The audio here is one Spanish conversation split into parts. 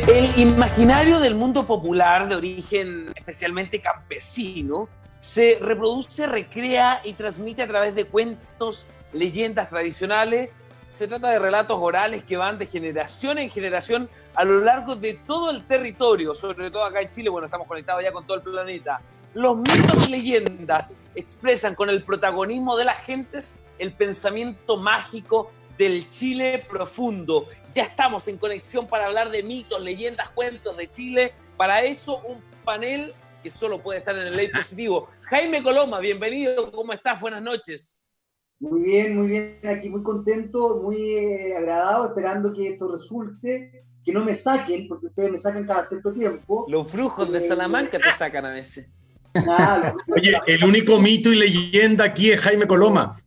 El imaginario del mundo popular de origen especialmente campesino se reproduce, recrea y transmite a través de cuentos, leyendas tradicionales. Se trata de relatos orales que van de generación en generación a lo largo de todo el territorio, sobre todo acá en Chile. Bueno, estamos conectados ya con todo el planeta. Los mitos y leyendas expresan con el protagonismo de las gentes el pensamiento mágico del Chile profundo. Ya estamos en conexión para hablar de mitos, leyendas, cuentos de Chile. Para eso, un panel que solo puede estar en el ley positivo. Jaime Coloma, bienvenido. ¿Cómo estás? Buenas noches. Muy bien, aquí muy contento, muy agradado, esperando que esto resulte, que no me saquen, porque ustedes me sacan cada cierto tiempo. Los brujos de Salamanca te sacan a veces. Nada, Oye, el único mito y leyenda aquí es Jaime Coloma.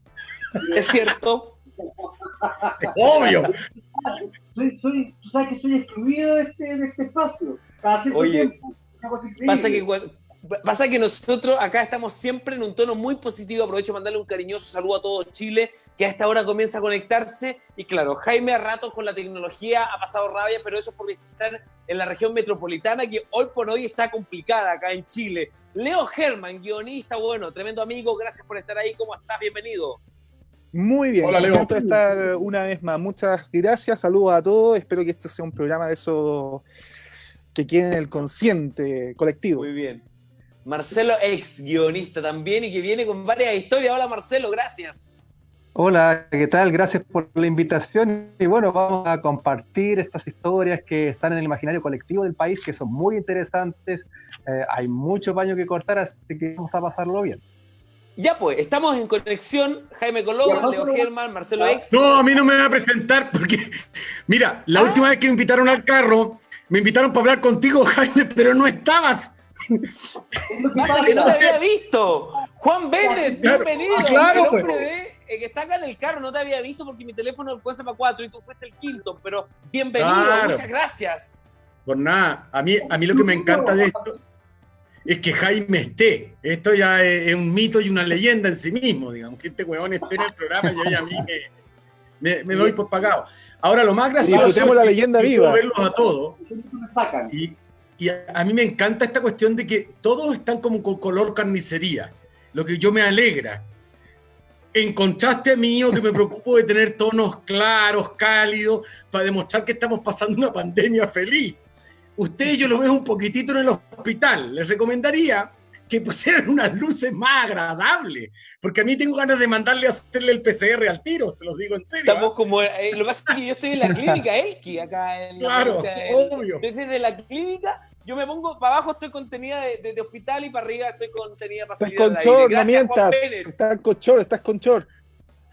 ¿Es cierto? Es obvio. Tú sabes que soy excluido de este espacio, cada cierto tiempo. Una cosa increíble. Pasa que nosotros acá estamos siempre en un tono muy positivo. Aprovecho para mandarle un cariñoso saludo a todo Chile, que a esta hora comienza a conectarse. Y claro, Jaime a ratos con la tecnología ha pasado rabia, pero eso es porque están en la región metropolitana, que hoy por hoy está complicada acá en Chile. Leo Herman, guionista, bueno, tremendo amigo, gracias por estar ahí. ¿Cómo estás? Bienvenido. Muy bien, Hola, Leo. contento de estar una vez más. Muchas gracias, saludos a todos. Espero que este sea un programa de esos que quede en el consciente colectivo. Muy bien. Marcelo, ex guionista también y que viene con varias historias. Hola Marcelo, gracias. Hola, ¿qué tal? Gracias por la invitación. Y bueno, vamos a compartir estas historias que están en el imaginario colectivo del país, que son muy interesantes. Hay mucho paño que cortar, así que vamos a pasarlo bien. Ya pues, estamos en conexión. Jaime Coloma, Leo Herman, Marcelo Ex. No, a mí no me va a presentar porque, mira, la última vez que me invitaron al carro, me invitaron para hablar contigo, Jaime, pero no estabas. Pasa que no te había visto. Juan Bennett, bienvenido. Claro, el hombre que está acá en el carro, no te había visto porque mi teléfono fue para 4 y tú fuiste el quinto, pero bienvenido, Claro. Muchas gracias. Por nada, a mí lo que me encanta de esto es que Jaime esté. Esto ya es un mito y una leyenda en sí mismo, digamos, que este huevón esté en el programa y yo ya a mí me doy por pagado. Ahora, lo más gracioso Disfrutemos la leyenda es que viva. puedo verlos a todos. Me sacan. Y a mí me encanta esta cuestión de que todos están como con color carnicería, lo que yo me alegra. En contraste a mí, que me preocupo de tener tonos claros, cálidos, para demostrar que estamos pasando una pandemia feliz. Ustedes yo lo veo un poquitito en el hospital. Les recomendaría que pusieran unas luces más agradables, porque a mí tengo ganas de mandarle a hacerle el PCR al tiro, se los digo en serio. Estamos como, lo que pasa es que yo estoy en la clínica Elki, acá en la Claro, obvio. Entonces de la clínica, yo me pongo, para abajo estoy contenida de hospital y para arriba estoy contenida para Estás salir con al chor, aire. no Gracias, Juan mientas. Bennett. Estás con chor.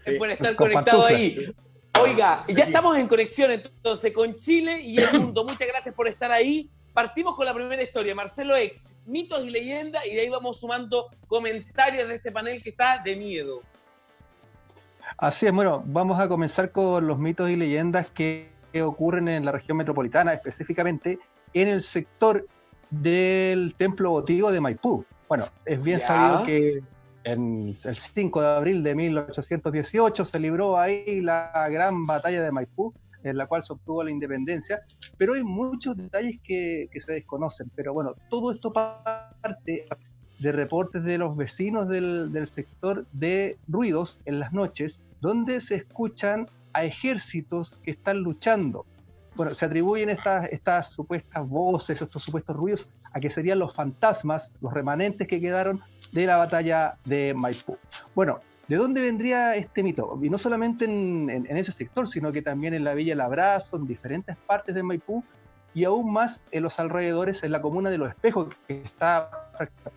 Sí. Por estar Con conectado pantuflas. ahí. Oiga, ya estamos en conexión entonces con Chile y el mundo. Muchas gracias por estar ahí. Partimos con la primera historia, Marcelo Ex, mitos y leyendas, y de ahí vamos sumando comentarios de este panel que está de miedo. Así es, bueno, vamos a comenzar con los mitos y leyendas que ocurren en la región metropolitana, específicamente en el sector del templo votivo de Maipú. Bueno, es bien sabido que en el 5 de abril de 1818 se libró ahí la gran batalla de Maipú, en la cual se obtuvo la independencia, pero hay muchos detalles que se desconocen. Pero bueno, todo esto parte de reportes de los vecinos del sector de ruidos en las noches, donde se escuchan a ejércitos que están luchando. Bueno, se atribuyen estas supuestas voces, estos supuestos ruidos, a que serían los fantasmas, los remanentes que quedaron de la batalla de Maipú. Bueno, ¿de dónde vendría este mito? Y no solamente en ese sector, sino que también en la Villa El Abrazo, en diferentes partes de Maipú, y aún más en los alrededores, en la comuna de Los Espejos, que está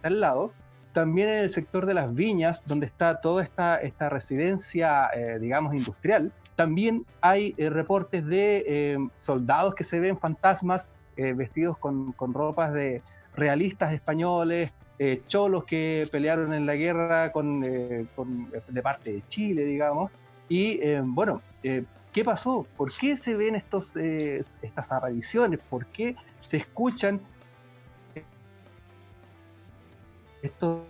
al lado, también en el sector de Las Viñas, donde está toda esta residencia, digamos, industrial. También hay reportes de soldados que se ven fantasmas vestidos con ropas de realistas españoles, cholos que pelearon en la guerra de parte de Chile, digamos. Y bueno, ¿qué pasó? ¿Por qué se ven estas apariciones? ¿Por qué se escuchan estos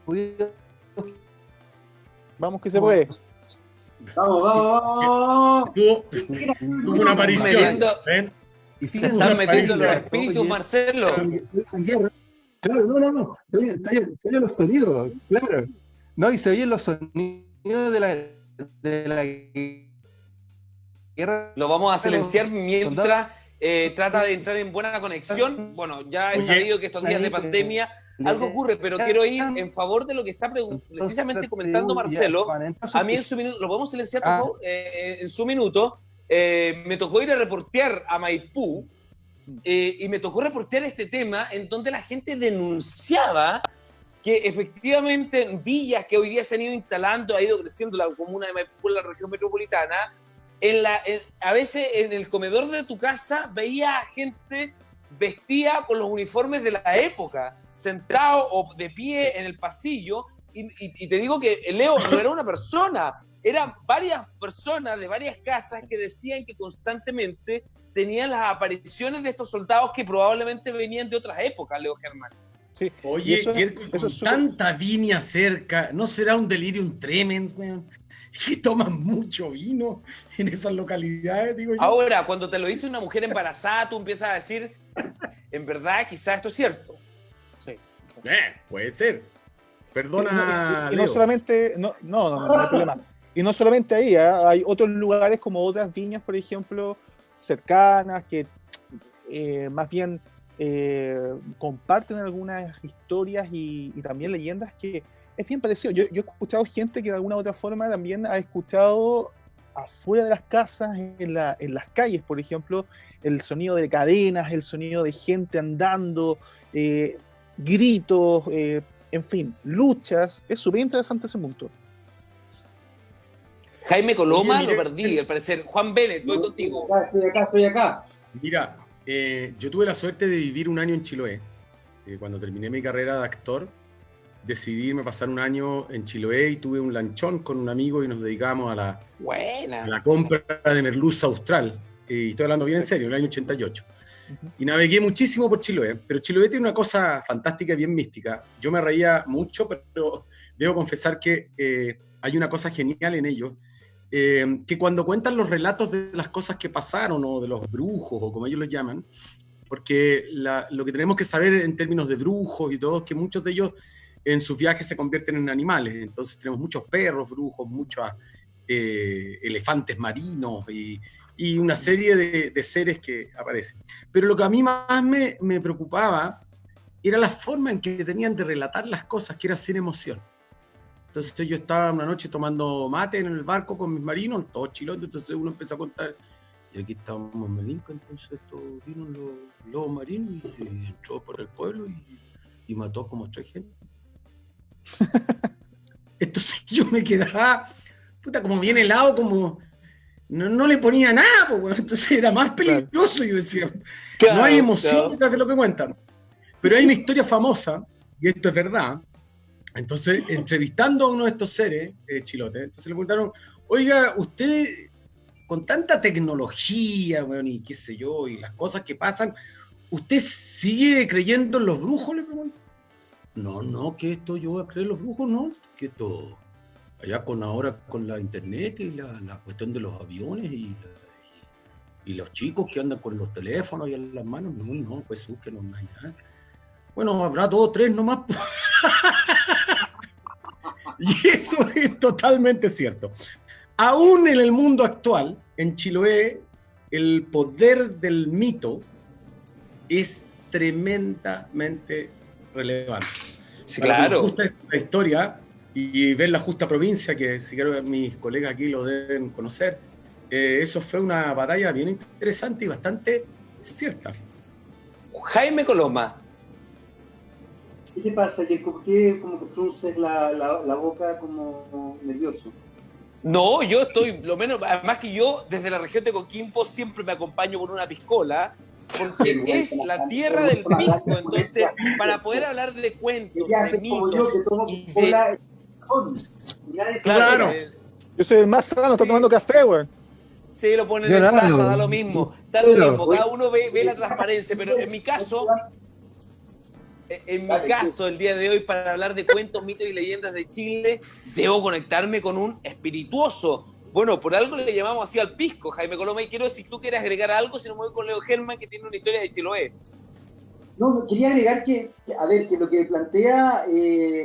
ruidos? Vamos que se puede. Vamos, vamos. Tuvo una aparición. ¿Ven? Y Se están metiendo los espíritus, Marcelo. Claro, no. Está bien los sonidos, claro. No, y se oyen los sonidos de la guerra. Lo vamos a silenciar mientras trata de entrar en buena conexión. Bueno, ya he sabido que estos días de pandemia algo ocurre, pero quiero ir en favor de lo que está precisamente comentando Marcelo. A mí en su minuto, ¿lo podemos silenciar, por favor? En su minuto, me tocó ir a reportear a Maipú y me tocó reportear este tema en donde la gente denunciaba que efectivamente en villas que hoy día se han ido instalando, ha ido creciendo la comuna de Maipú en la región metropolitana, a veces en el comedor de tu casa veía a gente vestida con los uniformes de la época, sentado o de pie en el pasillo, y te digo que Leo no era una persona, eran varias personas de varias casas que decían que constantemente tenían las apariciones de estos soldados que probablemente venían de otras épocas, Leo Germán. Sí. Oye, eso, con tanta viña cerca, ¿no será un delirium tremens, weón? Que toman mucho vino en esas localidades, digo yo. Ahora, cuando te lo dice una mujer embarazada, tú empiezas a decir, en verdad, quizás esto es cierto. Sí. Puede ser. Perdona, y Leo. no solamente, no hay problema. Y no solamente ahí, hay otros lugares como otras viñas, por ejemplo, cercanas, que más bien comparten algunas historias y también leyendas que es bien parecido. Yo he escuchado gente que de alguna u otra forma también ha escuchado afuera de las casas, en las calles, por ejemplo, el sonido de cadenas, el sonido de gente andando, gritos, en fin, luchas. Es súper interesante ese punto. Jaime Coloma, Oye, lo perdí, al parecer. Juan Bennett, voy contigo. Estoy acá. Mira, yo tuve la suerte de vivir un año en Chiloé. Cuando terminé mi carrera de actor, decidí irme a pasar un año en Chiloé y tuve un lanchón con un amigo y nos dedicamos a la compra de merluza austral. Y estoy hablando bien en serio, en el año 88. Y navegué muchísimo por Chiloé, pero Chiloé tiene una cosa fantástica y bien mística. Yo me reía mucho, pero debo confesar que hay una cosa genial en ellos, que cuando cuentan los relatos de las cosas que pasaron, o de los brujos, o como ellos los llaman, porque lo que tenemos que saber en términos de brujos y todo, es que muchos de ellos en sus viajes se convierten en animales. Entonces tenemos muchos perros brujos, muchos elefantes marinos y una serie de seres que aparecen. Pero lo que a mí más me preocupaba era la forma en que tenían de relatar las cosas, que era sin emoción. Entonces yo estaba una noche tomando mate en el barco con mis marinos, todos chilotes, entonces uno empezó a contar, y aquí estábamos en Melinca, entonces vino los lobos marinos y entró por el pueblo y mató como 3 gente. Entonces yo me quedaba, como bien helado, como no le ponía nada, pues, entonces era más peligroso. Claro. Yo decía, no hay emoción detrás de lo que cuentan. Pero hay una historia famosa, y esto es verdad. Entonces, entrevistando a uno de estos seres chilotes, entonces le preguntaron, oiga, usted, con tanta tecnología, bueno, y qué sé yo, y las cosas que pasan, ¿usted sigue creyendo en los brujos? Le pregunto. No, que esto yo voy a creer en los brujos, no, que esto, allá ahora con la internet y la cuestión de los aviones y los chicos que andan con los teléfonos y en las manos, no, pues que no hay nada. Bueno, habrá 2 o 3 nomás. Y eso es totalmente cierto. Aún en el mundo actual, en Chiloé, el poder del mito es tremendamente relevante. Sí, claro. Justa esta historia y ver la justa provincia, que si quiero mis colegas aquí lo deben conocer, eso fue una batalla bien interesante y bastante cierta. Jaime Coloma. ¿Qué te pasa? ¿Por qué como que frunces la boca como nervioso? No, yo estoy, lo menos, además que yo desde la región de Coquimbo siempre me acompaño con una piscola, porque es la tierra del pisco. Entonces, para poder hablar de cuentos, de mitos y de... Claro. Yo soy el más sano, está tomando café, güey. Sí, lo ponen en plaza, da lo mismo. Da lo mismo, cada uno ve la transparencia, pero en mi caso, el día de hoy, para hablar de cuentos, mitos y leyendas de Chile, debo conectarme con un espirituoso, Bueno, por algo le llamamos así al pisco, Jaime Coloma, y quiero si tú quieres agregar algo, si no me voy con Leo Germán, que tiene una historia de Chiloé. No, quería agregar a ver, que lo que plantea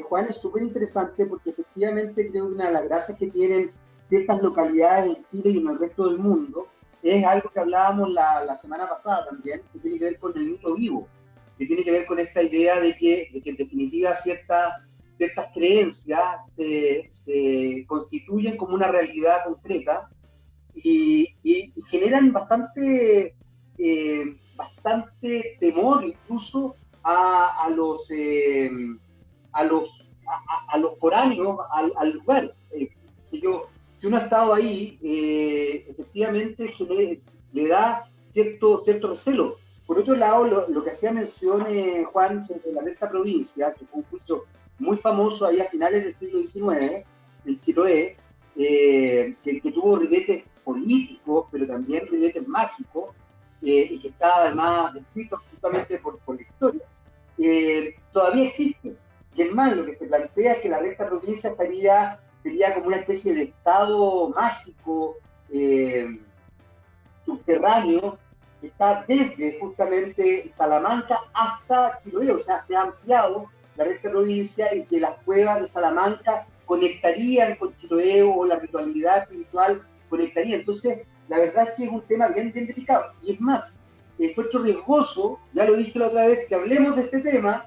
Juan es súper interesante porque efectivamente creo que una de las gracias que tienen ciertas localidades en Chile y en el resto del mundo es algo que hablábamos la semana pasada también, que tiene que ver con el mito vivo, que tiene que ver con esta idea de que en definitiva ciertas creencias se constituyen como una realidad concreta y generan bastante temor incluso a los foráneos al lugar. Si uno ha estado ahí, efectivamente le da cierto recelo. Por otro lado, lo que hacía mención Juan sobre la Recta Provincia, que fue un juicio muy famoso ahí a finales del siglo XIX, en Chiloé, que tuvo ribetes políticos, pero también ribetes mágicos, y que está además descrito justamente por la historia, todavía existe. Y es más, lo que se plantea es que la Recta Provincia sería como una especie de estado mágico, subterráneo, que está desde justamente Salamanca hasta Chiloé, o sea, se ha ampliado la Recta Provincia y que las cuevas de Salamanca conectarían con Chiloé o la ritualidad espiritual conectaría. Entonces, la verdad es que es un tema bien delicado. Y es más, encuentro riesgoso, ya lo dije la otra vez, que hablemos de este tema,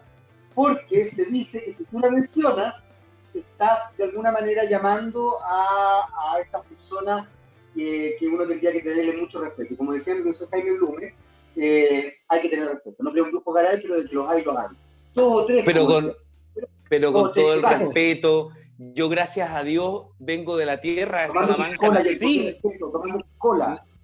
porque se dice que si tú la mencionas, estás de alguna manera llamando a estas personas que uno tendría que tenerle mucho respeto. Y como decía el profesor Jaime Blume, hay que tener respeto. No creo un grupo garay, pero de que los hay, los hay. Dos o tres. Pero con todo el respeto, yo gracias a Dios vengo de la tierra de Salamanca,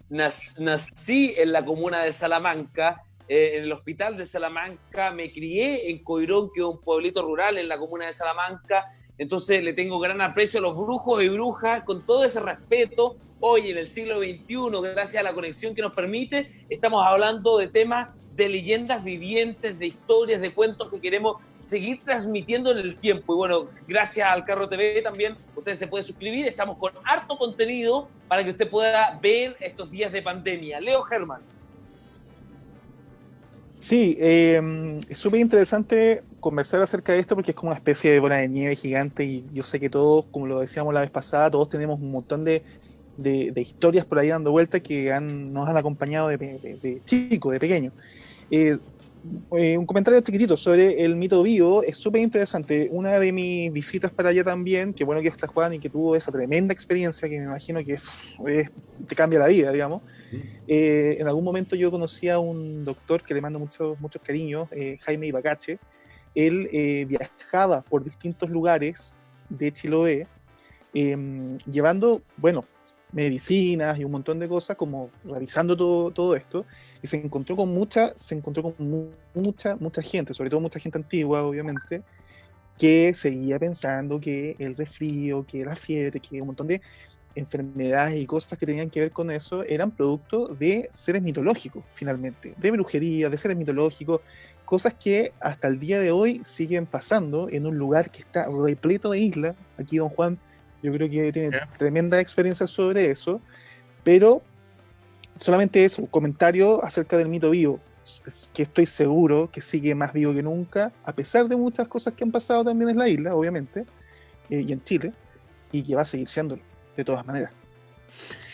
nací en la comuna de Salamanca, en el hospital de Salamanca, me crié en Coirón, que es un pueblito rural en la comuna de Salamanca, entonces le tengo gran aprecio a los brujos y brujas, con todo ese respeto. Hoy en el siglo XXI, gracias a la conexión que nos permite, estamos hablando de temas de leyendas vivientes, de historias, de cuentos que queremos seguir transmitiendo en el tiempo. Y bueno, gracias al Carro TV también, usted se puede suscribir, estamos con harto contenido para que usted pueda ver estos días de pandemia. Leo Germán. Sí, es súper interesante conversar acerca de esto porque es como una especie de bola de nieve gigante y yo sé que todos, como lo decíamos la vez pasada, todos tenemos un montón de historias por ahí dando vueltas que nos han acompañado de chico, de pequeño. Un comentario chiquitito sobre el mito vivo, es súper interesante. Una de mis visitas para allá también, que bueno que está Juan y que tuvo esa tremenda experiencia que me imagino que te cambia la vida, digamos. En algún momento yo conocí a un doctor que le mando muchos cariños, Jaime Ibacache. Él viajaba por distintos lugares de Chiloé, llevando, bueno, medicinas y un montón de cosas, como revisando todo esto, y se encontró con mucha gente, sobre todo mucha gente antigua, obviamente, que seguía pensando que el resfrío, que la fiebre, que un montón de enfermedades y cosas que tenían que ver con eso eran producto de seres mitológicos, finalmente, de brujería, de seres mitológicos, cosas que hasta el día de hoy siguen pasando en un lugar que está repleto de islas. Aquí don Juan, yo creo que tiene tremenda experiencia sobre eso, pero solamente es un comentario acerca del mito vivo, que estoy seguro que sigue más vivo que nunca, a pesar de muchas cosas que han pasado también en la isla, obviamente, y en Chile, y que va a seguir siéndolo, de todas maneras.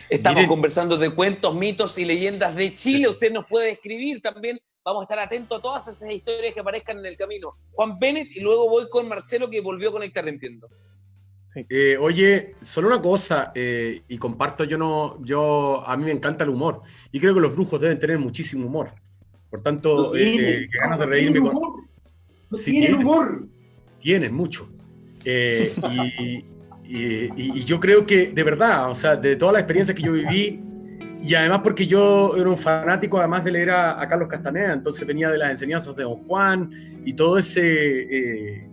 Estamos conversando de cuentos, mitos y leyendas de Chile. Usted nos puede escribir también. Vamos a estar atentos a todas esas historias que aparezcan en el camino. Juan Bennett, y luego voy con Marcelo, que volvió a conectar, entiendo. Sí. Oye, solo una cosa, y comparto, a mí me encanta el humor, y creo que los brujos deben tener muchísimo humor. Por tanto, qué ganas de reírme con... Tienen humor. Tienen mucho. Y yo creo que, de verdad, o sea, de todas las experiencias que yo viví, y además porque yo era un fanático, además de leer a Carlos Castaneda, entonces venía de las enseñanzas de Don Juan, y todo ese...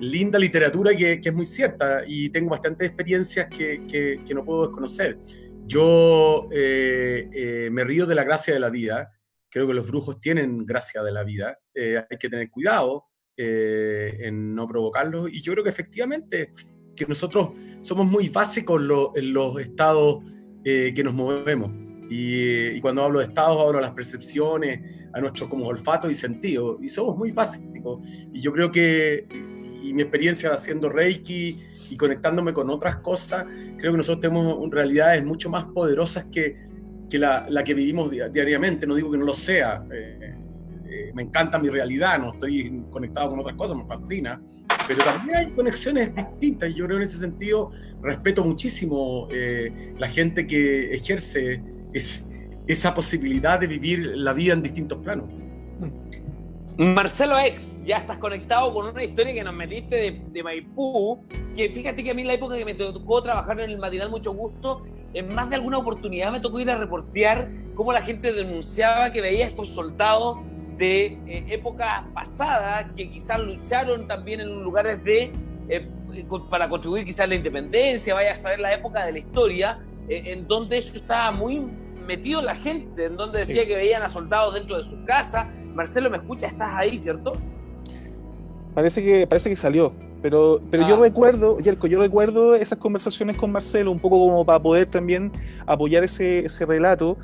linda literatura que es muy cierta, y tengo bastantes experiencias que no puedo desconocer. Yo me río de la gracia de la vida. Creo que los brujos tienen gracia de la vida. Hay que tener cuidado en no provocarlos, y yo creo que efectivamente que nosotros somos muy básicos en los estados que nos movemos. Y cuando hablo de estados, hablo de las percepciones, a nuestros como olfato y sentido. Y somos muy básicos. Y yo creo que, y mi experiencia haciendo Reiki y conectándome con otras cosas, creo que nosotros tenemos realidades mucho más poderosas que la que vivimos diariamente. No digo que no lo sea. Me encanta mi realidad, no estoy conectado con otras cosas, me fascina, pero también hay conexiones distintas, y yo creo en ese sentido respeto muchísimo la gente que ejerce esa posibilidad de vivir la vida en distintos planos. Marcelo X, ya estás conectado con una historia que nos metiste de Maipú, que fíjate que a mí en la época que me tocó trabajar en el matinal Mucho Gusto, en más de alguna oportunidad me tocó ir a reportear cómo la gente denunciaba que veía estos soldados de épocas pasadas que quizás lucharon también en lugares para contribuir quizás a la independencia, vaya a saber la época de la historia, en donde eso estaba muy metido en la gente, en donde decía que veían a soldados dentro de sus casas. Marcelo, ¿me escuchas? ¿Estás ahí, cierto? Parece que salió, pero yo recuerdo esas conversaciones con Marcelo, un poco como para poder también apoyar ese relato,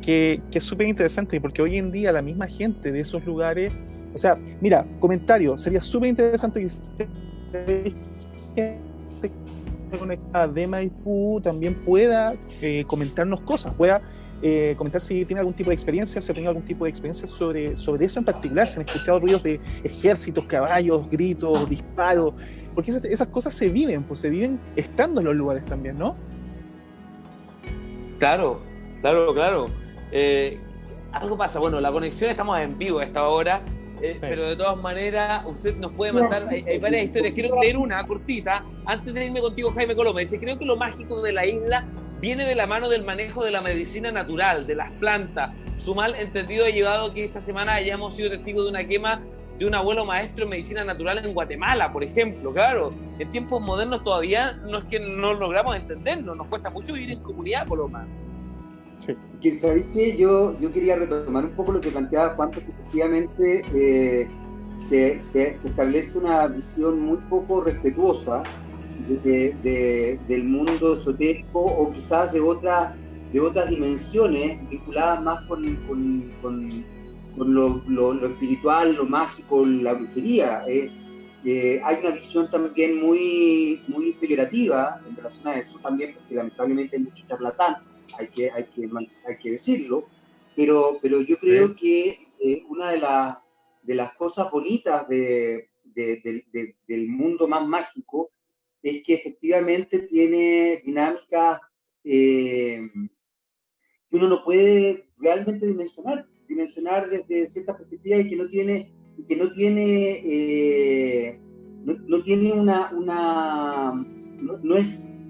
que es súper interesante, porque hoy en día la misma gente de esos lugares, o sea, mira, comentario, sería súper interesante que gente conectada de Maipú también pueda comentarnos cosas, pueda comentar si tiene algún tipo de experiencia, si ha tenido algún tipo de experiencia sobre eso en particular, si han escuchado ruidos de ejércitos, caballos, gritos, disparos, porque esas cosas se viven estando en los lugares también, ¿no? Claro. Algo pasa, bueno, la conexión, estamos en vivo a esta hora, pero de todas maneras usted nos puede mandar, hay varias historias. Quiero leer una cortita antes de irme contigo, Jaime Coloma. Dice: creo que lo mágico de la isla viene de la mano del manejo de la medicina natural, de las plantas. Su mal entendido ha llevado que esta semana hayamos sido testigos de una quema de un abuelo maestro en medicina natural en Guatemala, por ejemplo. Claro, en tiempos modernos todavía no es que no logramos entendernos, nos cuesta mucho vivir en comunidad, Coloma. Sí. Que sabéis que yo quería retomar un poco lo que planteaba Juan, porque efectivamente se establece una visión muy poco respetuosa del mundo esotérico, o quizás de otras dimensiones vinculadas más con lo espiritual, lo mágico, la brujería. Hay una visión también muy peyorativa en relación a eso también, porque lamentablemente hay mucho charlatán, hay que decirlo, pero yo creo que una de las cosas bonitas del mundo más mágico es que efectivamente tiene dinámicas que uno no puede realmente dimensionar desde cierta perspectiva, y que no tiene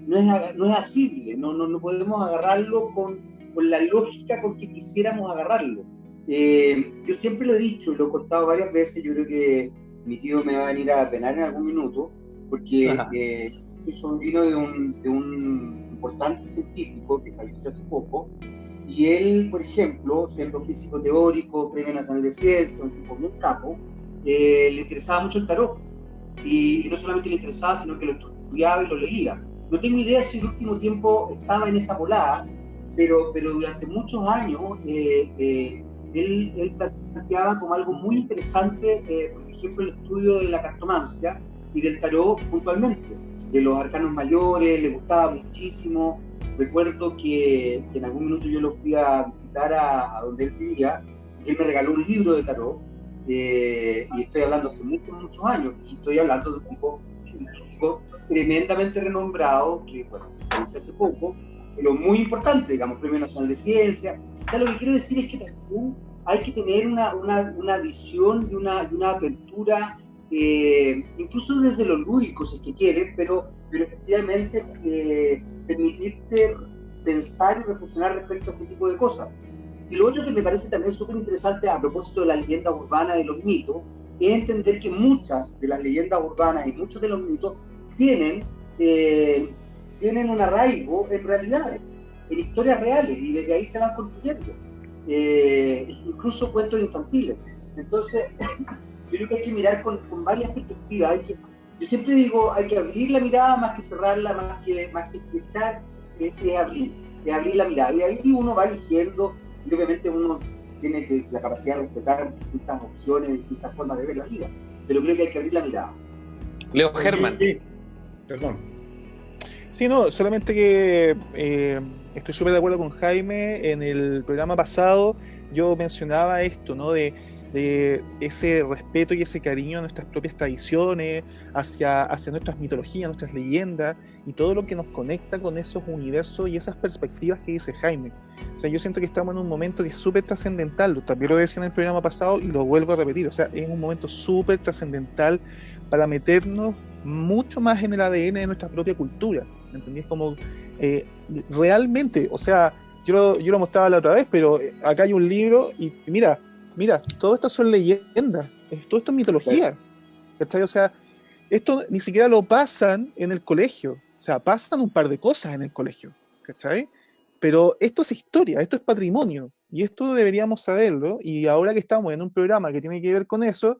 no es asible, no podemos agarrarlo con la lógica con que quisiéramos agarrarlo. Yo siempre lo he dicho y lo he contado varias veces. Yo creo que mi tío me va a venir a penar en algún minuto, porque soy sobrino de un importante científico que falleció hace poco, y él, por ejemplo, siendo físico teórico, Premio Nacional de Ciencia, un tipo bien capo, le interesaba mucho el tarot, y no solamente le interesaba, sino que lo estudiaba y lo leía. No tengo idea si el último tiempo estaba en esa volada, pero durante muchos años él planteaba como algo muy interesante, por ejemplo, el estudio de la cartomancia y del tarot puntualmente, de los arcanos mayores. Le gustaba muchísimo. Recuerdo que en algún minuto yo lo fui a visitar a donde él vivía, y él me regaló un libro de tarot, y estoy hablando hace muchos años, y estoy hablando de un tipo tremendamente renombrado, que bueno, conocí hace poco, pero muy importante, digamos, Premio Nacional de Ciencia. O sea, lo que quiero decir es que también hay que tener una visión y una apertura, incluso desde lo lúdico, si es que quieres, pero efectivamente permitirte pensar y reflexionar respecto a este tipo de cosas. Y lo otro que me parece también súper interesante a propósito de la leyenda urbana y los mitos, es entender que muchas de las leyendas urbanas y muchos de los mitos tienen un arraigo en realidades, en historias reales, y desde ahí se van construyendo, incluso cuentos infantiles. Entonces, yo creo que hay que mirar con varias perspectivas. Yo siempre digo, hay que abrir la mirada más que cerrarla, más que estrechar, es abrir la mirada. Y ahí uno va eligiendo, y obviamente uno tiene la capacidad de respetar distintas opciones, distintas formas de ver la vida. Pero creo que hay que abrir la mirada. Leo Germán. Perdón. Sí, no, solamente que estoy súper de acuerdo con Jaime. En el programa pasado yo mencionaba esto, ¿no? De ese respeto y ese cariño a nuestras propias tradiciones, hacia nuestras mitologías, nuestras leyendas y todo lo que nos conecta con esos universos y esas perspectivas que dice Jaime. O sea, yo siento que estamos en un momento que es súper trascendental, también lo decía en el programa pasado y lo vuelvo a repetir, o sea, es un momento súper trascendental para meternos mucho más en el ADN de nuestra propia cultura, ¿entendés? Como realmente, o sea, yo lo mostraba la otra vez, pero acá hay un libro y mira, todo esto son leyendas, todo esto es mitología, ¿cachai? O sea, esto ni siquiera lo pasan en el colegio, o sea, pasan un par de cosas en el colegio, ¿cachai? Pero esto es historia, esto es patrimonio, y esto deberíamos saberlo, y ahora que estamos en un programa que tiene que ver con eso,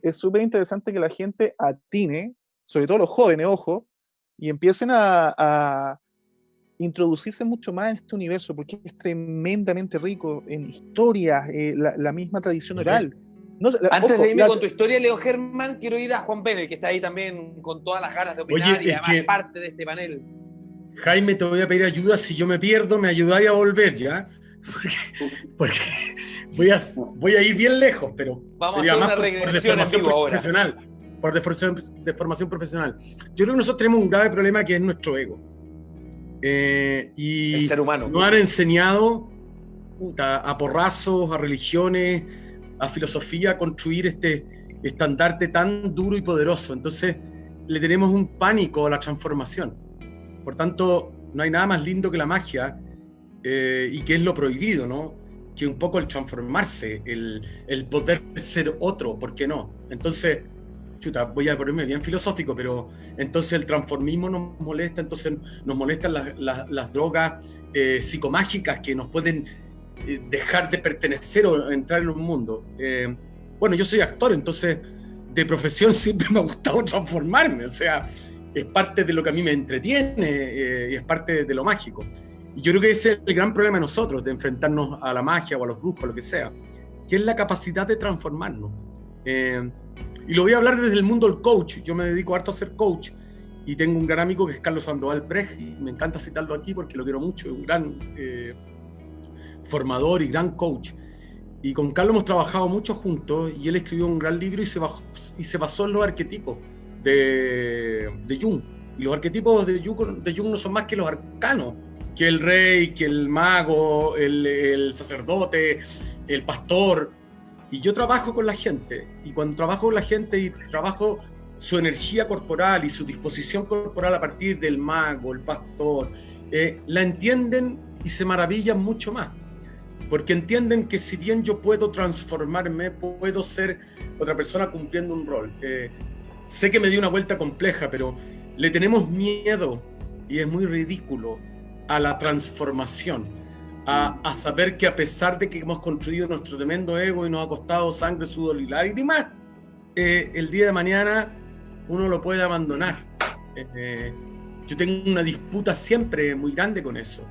es súper interesante que la gente atine, sobre todo los jóvenes, ojo, y empiecen a introducirse mucho más en este universo, porque es tremendamente rico en historias, la misma tradición oral. No, Antes de irme con tu historia, Leo Germán, quiero ir a Juan Pérez, que está ahí también con todas las ganas de opinar. Oye, y además parte de este panel. Jaime, te voy a pedir ayuda. Si yo me pierdo, me ayudáis a volver, ¿ya? Porque voy a ir bien lejos, pero vamos a hacer una regresión en vivo ahora. Por deformación profesional. Yo creo que nosotros tenemos un grave problema que es nuestro ego. Y el ser humano. Nos han enseñado a porrazos, a religiones, a filosofía, a construir este estandarte tan duro y poderoso. Entonces le tenemos un pánico a la transformación. Por tanto, no hay nada más lindo que la magia y que es lo prohibido, ¿no? Que un poco el transformarse, el poder ser otro, ¿por qué no? Entonces, voy a ponerme bien filosófico, pero entonces el transformismo nos molesta, entonces nos molestan las drogas psicomágicas que nos pueden dejar de pertenecer o entrar en un mundo. Bueno, yo soy actor, entonces de profesión siempre me ha gustado transformarme, o sea, es parte de lo que a mí me entretiene y es parte de lo mágico. Y yo creo que ese es el gran problema de nosotros, de enfrentarnos a la magia o a los brujos, lo que sea, que es la capacidad de transformarnos. Y lo voy a hablar desde el mundo del coach. Yo me dedico harto a ser coach y tengo un gran amigo que es Carlos Sandoval Brecht y me encanta citarlo aquí porque lo quiero mucho, es un gran formador y gran coach. Y con Carlos hemos trabajado mucho juntos y él escribió un gran libro y se basó en los arquetipos de Jung. Y los arquetipos de Jung no son más que los arcanos, que el rey, que el mago, el sacerdote, el pastor. Y yo trabajo con la gente, y cuando trabajo con la gente y trabajo su energía corporal y su disposición corporal a partir del mago, el pastor, la entienden y se maravillan mucho más. Porque entienden que si bien yo puedo transformarme, puedo ser otra persona cumpliendo un rol. Sé que me dio una vuelta compleja, pero le tenemos miedo, y es muy ridículo, a la transformación, a saber que a pesar de que hemos construido nuestro tremendo ego y nos ha costado sangre, sudor y lágrimas, el día de mañana uno lo puede abandonar. Yo tengo una disputa siempre muy grande con eso.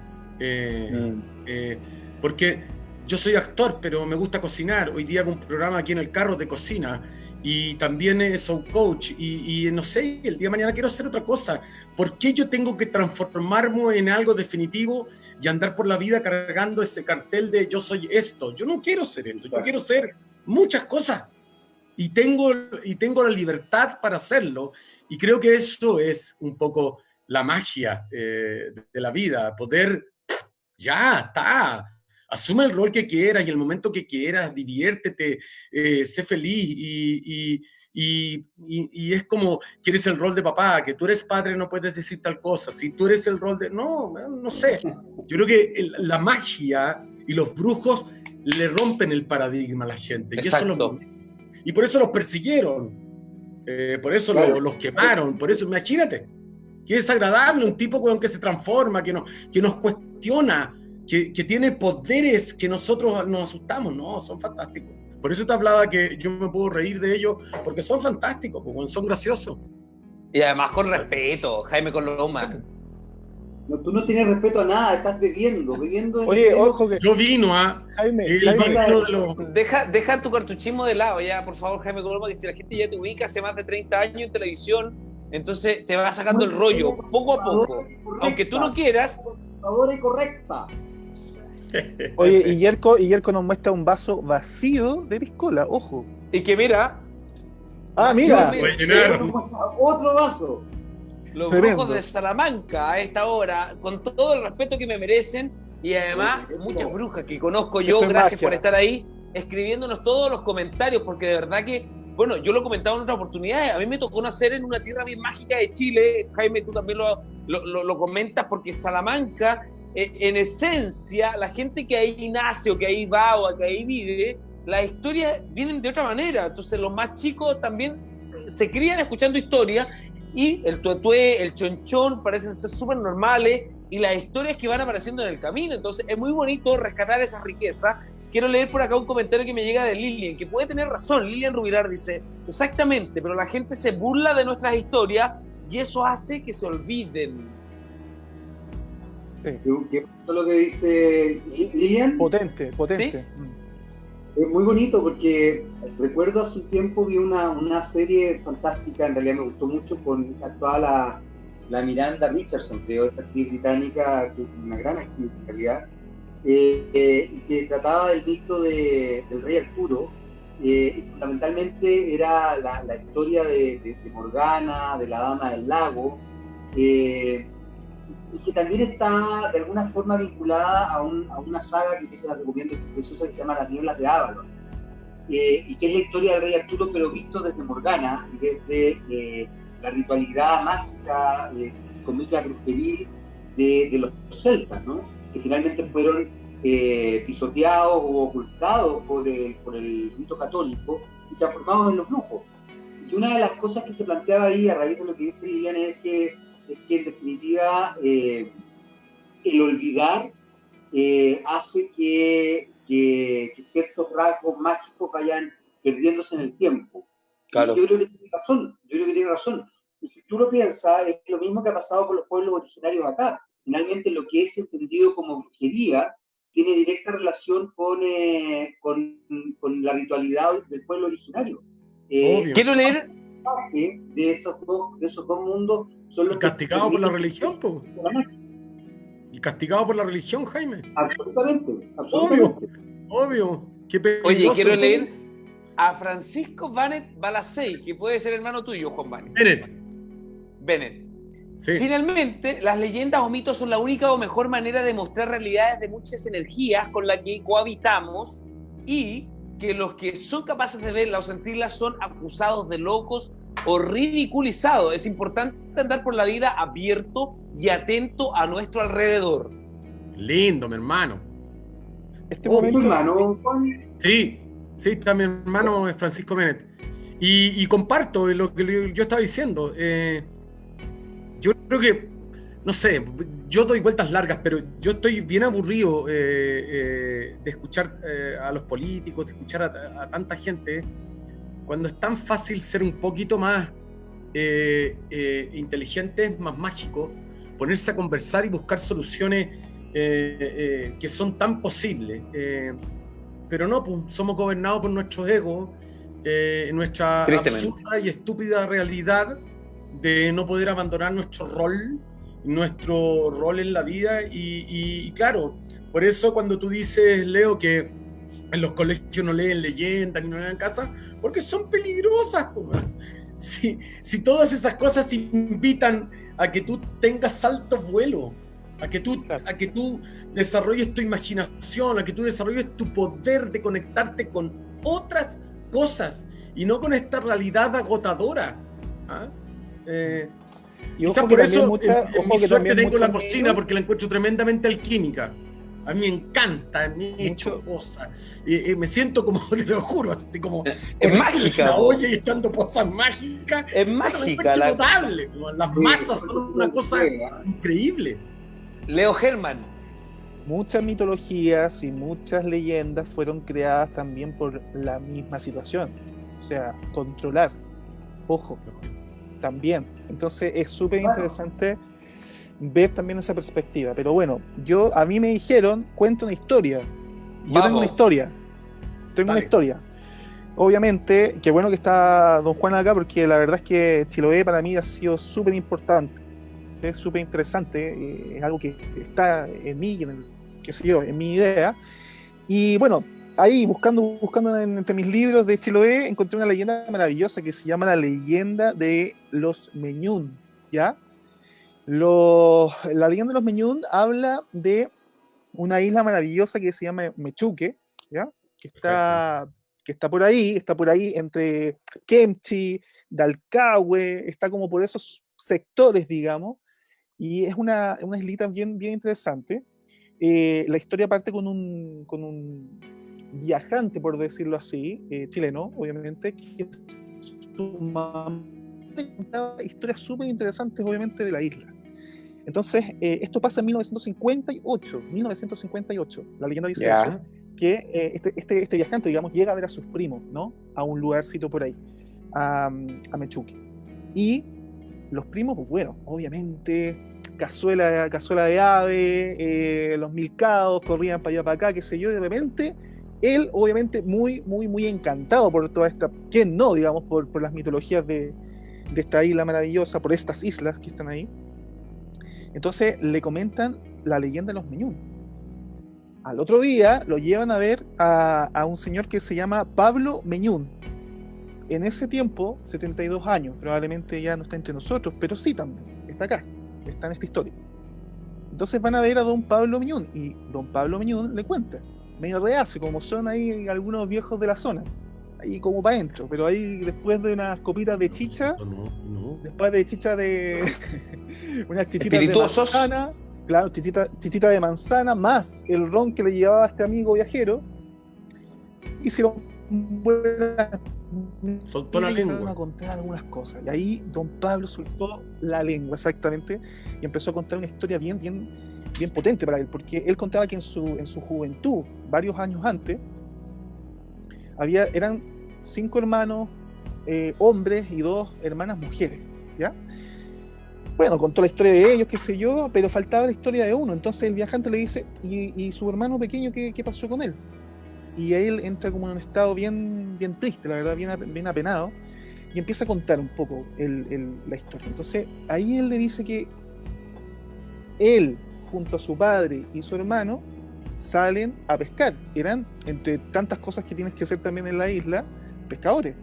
Porque yo soy actor, pero me gusta cocinar. Hoy día hago un programa aquí en el carro de cocina y también soy coach y no sé, el día de mañana quiero hacer otra cosa. ¿Por qué yo tengo que transformarme en algo definitivo y andar por la vida cargando ese cartel de yo soy esto? Yo no quiero ser esto, yo quiero ser muchas cosas y tengo la libertad para hacerlo, y creo que eso es un poco la magia de la vida, poder, ya está, asume el rol que quieras y el momento que quieras, diviértete, sé feliz y es como, quieres el rol de papá, que tú eres padre, no puedes decir tal cosa, si tú eres el rol de... No sé, yo creo que la magia y los brujos le rompen el paradigma a la gente. Y por eso los persiguieron, por eso los quemaron, por eso, imagínate, que es agradable un tipo que se transforma, que nos cuestiona, que tiene poderes que nosotros nos asustamos. No, son fantásticos. Por eso te hablaba que yo me puedo reír de ellos, porque son fantásticos, son graciosos. Y además con respeto, Jaime Coloma. No, tú no tienes respeto a nada, estás bebiendo Oye, ojo que Yo vino Jaime, el Jaime, vino de los... Deja tu cartuchismo de lado ya, por favor, Jaime Coloma, que si la gente ya te ubica hace más de 30 años en televisión, entonces te va sacando el rollo, poco a poco. Aunque tú no quieras. Por y correcta. oye, y Yerko nos muestra un vaso vacío de piscola, ojo. Y que mira, Ah, mira. Mágicamente, Voy a llenar. Otro vaso. los Tremendo. brujos de Salamanca a esta hora, con todo el respeto que me merecen, y además muchas brujas que conozco yo, Eso es gracias magia. por estar ahí, escribiéndonos todos los comentarios, porque de verdad que, bueno, yo lo he comentado en otras oportunidades, a mí me tocó nacer en una tierra bien mágica de Chile, Jaime, tú también lo comentas, porque Salamanca, en esencia, la gente que ahí nace, o que ahí va, o que ahí vive, las historias vienen de otra manera, entonces los más chicos también se crían escuchando historias, y el tuetué, el chonchón parecen ser súper normales, y las historias que van apareciendo en el camino. Entonces es muy bonito rescatar esa riqueza. Quiero leer por acá un comentario que me llega de Lilian, que puede tener razón. Lilian Rubilar dice, exactamente, pero la gente se burla de nuestras historias y eso hace que se olviden. ¿Qué es lo que dice Lilian? Potente. ¿Sí? Es muy bonito porque recuerdo hace un tiempo vi una serie fantástica, en realidad me gustó mucho, actuaba la Miranda Richardson, creo, esta actriz británica, que es una gran actriz en realidad, que trataba del mito del rey Arturo, y fundamentalmente era la historia de Morgana, de la Dama del Lago, y que también está de alguna forma vinculada a una saga que se la recomiendo, que se llama Las Nieblas de Avalon, y que es la historia del rey Arturo, pero visto desde Morgana y desde la ritualidad mágica, comida brujeril de los celtas, ¿no? Que finalmente fueron pisoteados o ocultados por el rito católico y transformados en los brujos. Y una de las cosas que se planteaba ahí, a raíz de lo que dice Lilian, es que en definitiva el olvidar hace que ciertos rasgos mágicos vayan perdiéndose en el tiempo. Claro. Y yo creo que tiene razón. Y si tú lo piensas, es lo mismo que ha pasado con los pueblos originarios acá. Finalmente lo que es entendido como brujería tiene directa relación con la ritualidad del pueblo originario. Obvio. Quiero leer... De esos dos mundos son los Y castigado por la permiten- religión, po. Y castigado por la religión, Jaime. Absolutamente. Obvio. Qué Oye, peligroso. quiero leer a Francisco Bennett Balacey, que puede ser hermano tuyo, Juan Bennett. Sí. Finalmente, las leyendas o mitos son la única o mejor manera de mostrar realidades de muchas energías con las que cohabitamos, y que los que son capaces de verlas o sentirlas son acusados de locos o ridiculizados. Es importante andar por la vida abierto y atento a nuestro alrededor. Lindo, mi hermano. Este Oh, ¿Tu momento, hermano, Juan? Sí, está mi hermano es Francisco Bennett. Y comparto lo que yo estaba diciendo. Yo creo que, no sé, yo doy vueltas largas, pero yo estoy bien aburrido de escuchar a los políticos, de escuchar a tanta gente, cuando es tan fácil ser un poquito más inteligentes, más mágicos, ponerse a conversar y buscar soluciones que son tan posibles. Pero no, pues, somos gobernados por nuestros egos, nuestra absurda y estúpida realidad de no poder abandonar nuestro rol en la vida, y claro, por eso cuando tú dices, Leo, que en los colegios no leen leyendas ni no leen casas, porque son peligrosas, pues. Si todas esas cosas invitan a que tú tengas alto vuelo, a que tú desarrolles tu imaginación, a que tú desarrolles tu poder de conectarte con otras cosas y no con esta realidad agotadora. y Quizás ojo por que eso también mi suerte tengo la muchos cocina, niños- porque la encuentro tremendamente alquímica. A mí me encanta, me he hecho cosas. Me siento como, te lo juro, así como Es mágica, la po. olla y echando cosas mágicas. Es mágica. Es notable. Las masas son una cosa increíble. Leo Herman. Muchas mitologías y muchas leyendas fueron creadas también por la misma situación. O sea, controlar. Ojo. también. Entonces es súper interesante ver también esa perspectiva. Pero bueno, a mí me dijeron, cuenta una historia. Y yo tengo una historia. Obviamente, qué bueno que está don Juan acá, porque la verdad es que Chiloé para mí ha sido súper importante. Es súper interesante. Es algo que está en mí, en mi idea. Y bueno, ahí buscando entre mis libros de Chiloé, encontré una leyenda maravillosa que se llama la leyenda de los Meñún, ¿ya? La leyenda de los Meñún habla de una isla maravillosa que se llama Mechuque, ¿ya? Que está por ahí entre Kemchi, Dalcahue, está como por esos sectores, digamos, y es una islita bien, bien interesante. La historia parte con un viajante, por decirlo así, chileno, obviamente, que su mamá contaba historias súper interesantes, obviamente, de la isla. Entonces, esto pasa en 1958, la leyenda dice eso, que este viajante, digamos, llega a ver a sus primos, ¿no? A un lugarcito por ahí, a Mechuque. Y los primos, pues bueno, obviamente, cazuela de ave, los milcaos corrían para allá para acá, qué sé yo, y de repente él obviamente muy, muy, muy encantado por toda esta, ¿quién no, digamos, por las mitologías de esta isla maravillosa, por estas islas que están ahí? Entonces le comentan la leyenda de los Meñún. Al otro día lo llevan a ver a un señor que se llama Pablo Meñún. En ese tiempo, 72 años, probablemente ya no está entre nosotros, pero sí también, está acá, está en esta historia. Entonces van a ver a don Pablo Meñún, y don Pablo Meñún le cuenta, medio reacio, como son ahí algunos viejos de la zona, ahí como para adentro, pero ahí después de unas copitas de chicha, después de chicha de unas chichitas de manzana, claro, chichita de manzana, más el ron que le llevaba a este amigo viajero, hicieron soltó la lengua a contar algunas cosas, y ahí don Pablo soltó la lengua, exactamente, y empezó a contar una historia bien, bien, bien potente para él, porque él contaba que en su juventud, varios años antes, eran 5 hermanos hombres y 2 hermanas mujeres, ¿ya? Bueno, contó la historia de ellos, qué sé yo, pero faltaba la historia de uno. Entonces el viajante le dice, ¿y su hermano pequeño qué pasó con él? Y él entra como en un estado bien, bien triste, la verdad, bien apenado, y empieza a contar un poco la historia. Entonces ahí él le dice que él, junto a su padre y su hermano, salen a pescar. Eran, entre tantas cosas que tienes que hacer también en la isla, pescadores.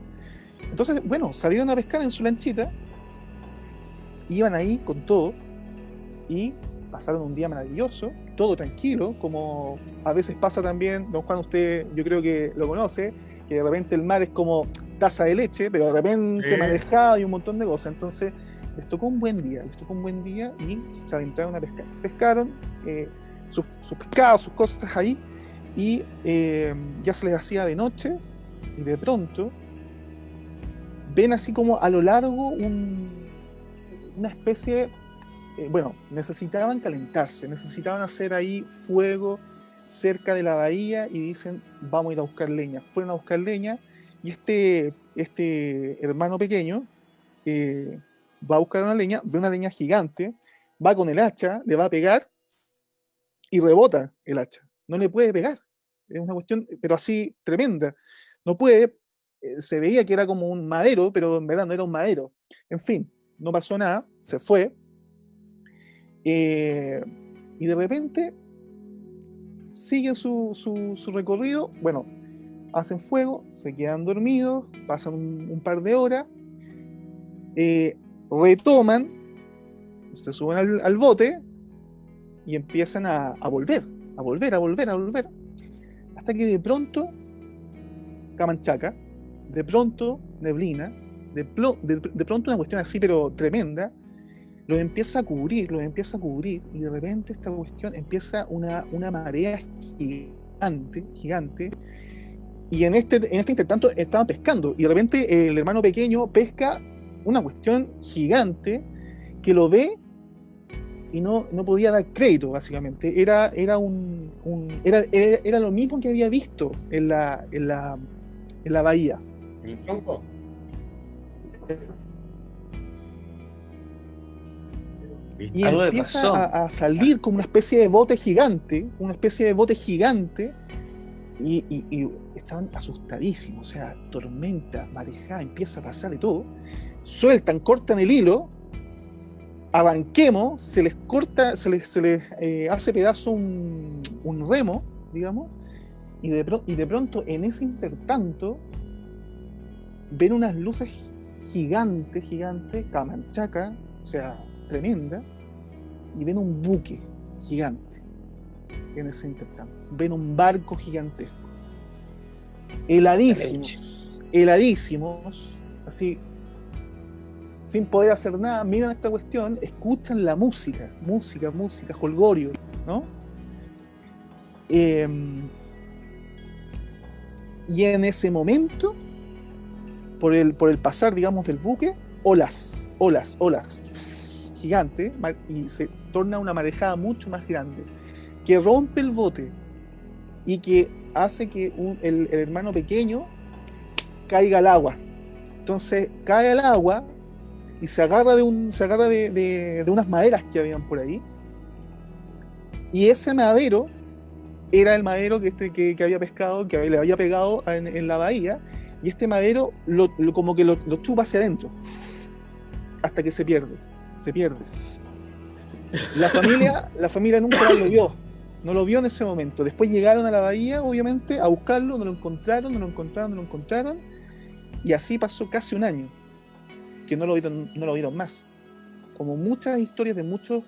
Entonces, bueno, salieron a pescar en su lanchita, iban ahí con todo, y pasaron un día maravilloso, todo tranquilo, como a veces pasa también, don Juan, usted yo creo que lo conoce, que de repente el mar es como taza de leche, pero de repente marejado y un montón de cosas. Entonces les tocó un buen día y se aventaron a pescar. Pescaron sus pescados, sus cosas ahí, y ya se les hacía de noche, y de pronto ven así como a lo largo una especie, bueno, necesitaban calentarse, necesitaban hacer ahí fuego cerca de la bahía, y dicen, vamos a ir a buscar leña. Fueron a buscar leña, y este hermano pequeño va a buscar una leña, ve una leña gigante, va con el hacha, le va a pegar, y rebota el hacha. No le puede pegar. Es una cuestión, pero así, tremenda. No puede, se veía que era como un madero, pero en verdad no era un madero. En fin, no pasó nada, se fue. Y de repente siguen su recorrido. Bueno, hacen fuego, se quedan dormidos, pasan un par de horas, retoman, se suben al bote y empiezan a volver, hasta que de pronto Camanchaca, de pronto neblina, de pronto una cuestión así pero tremenda, los empieza a cubrir, y de repente esta cuestión empieza una marea gigante, y en este intertanto estaban pescando, y de repente el hermano pequeño pesca una cuestión gigante que lo ve y no podía dar crédito, básicamente. Era lo mismo que había visto en la bahía. ¿El tronco? ¿Viste? Y Algo le empieza pasó. a salir como una especie de bote gigante, y estaban asustadísimos, o sea, tormenta, marejada, empieza a pasar de todo. Sueltan, cortan el hilo, arranquemos, se les corta, se les hace pedazo un remo, digamos, y de pronto en ese intertanto ven unas luces gigantes, camanchaca, o sea, tremenda, y ven un buque gigante en ese intertanto. Ven un barco gigantesco. Heladísimos, así, sin poder hacer nada, miran esta cuestión, escuchan la música, jolgorio, ¿no? Y en ese momento, por el pasar, digamos, del buque, olas gigantes, y se torna una marejada mucho más grande, que rompe el bote y que hace que el hermano pequeño caiga al agua. Entonces cae al agua y se agarra de unas maderas que habían por ahí, y ese madero era el madero que había pescado, que le había pegado en la bahía, y este madero como que lo chupa hacia adentro hasta que se pierde. La familia nunca lo vio, no lo vio en ese momento. Después llegaron a la bahía, obviamente, a buscarlo, no lo encontraron, y así pasó casi un año que no lo vieron más. Como muchas historias de muchos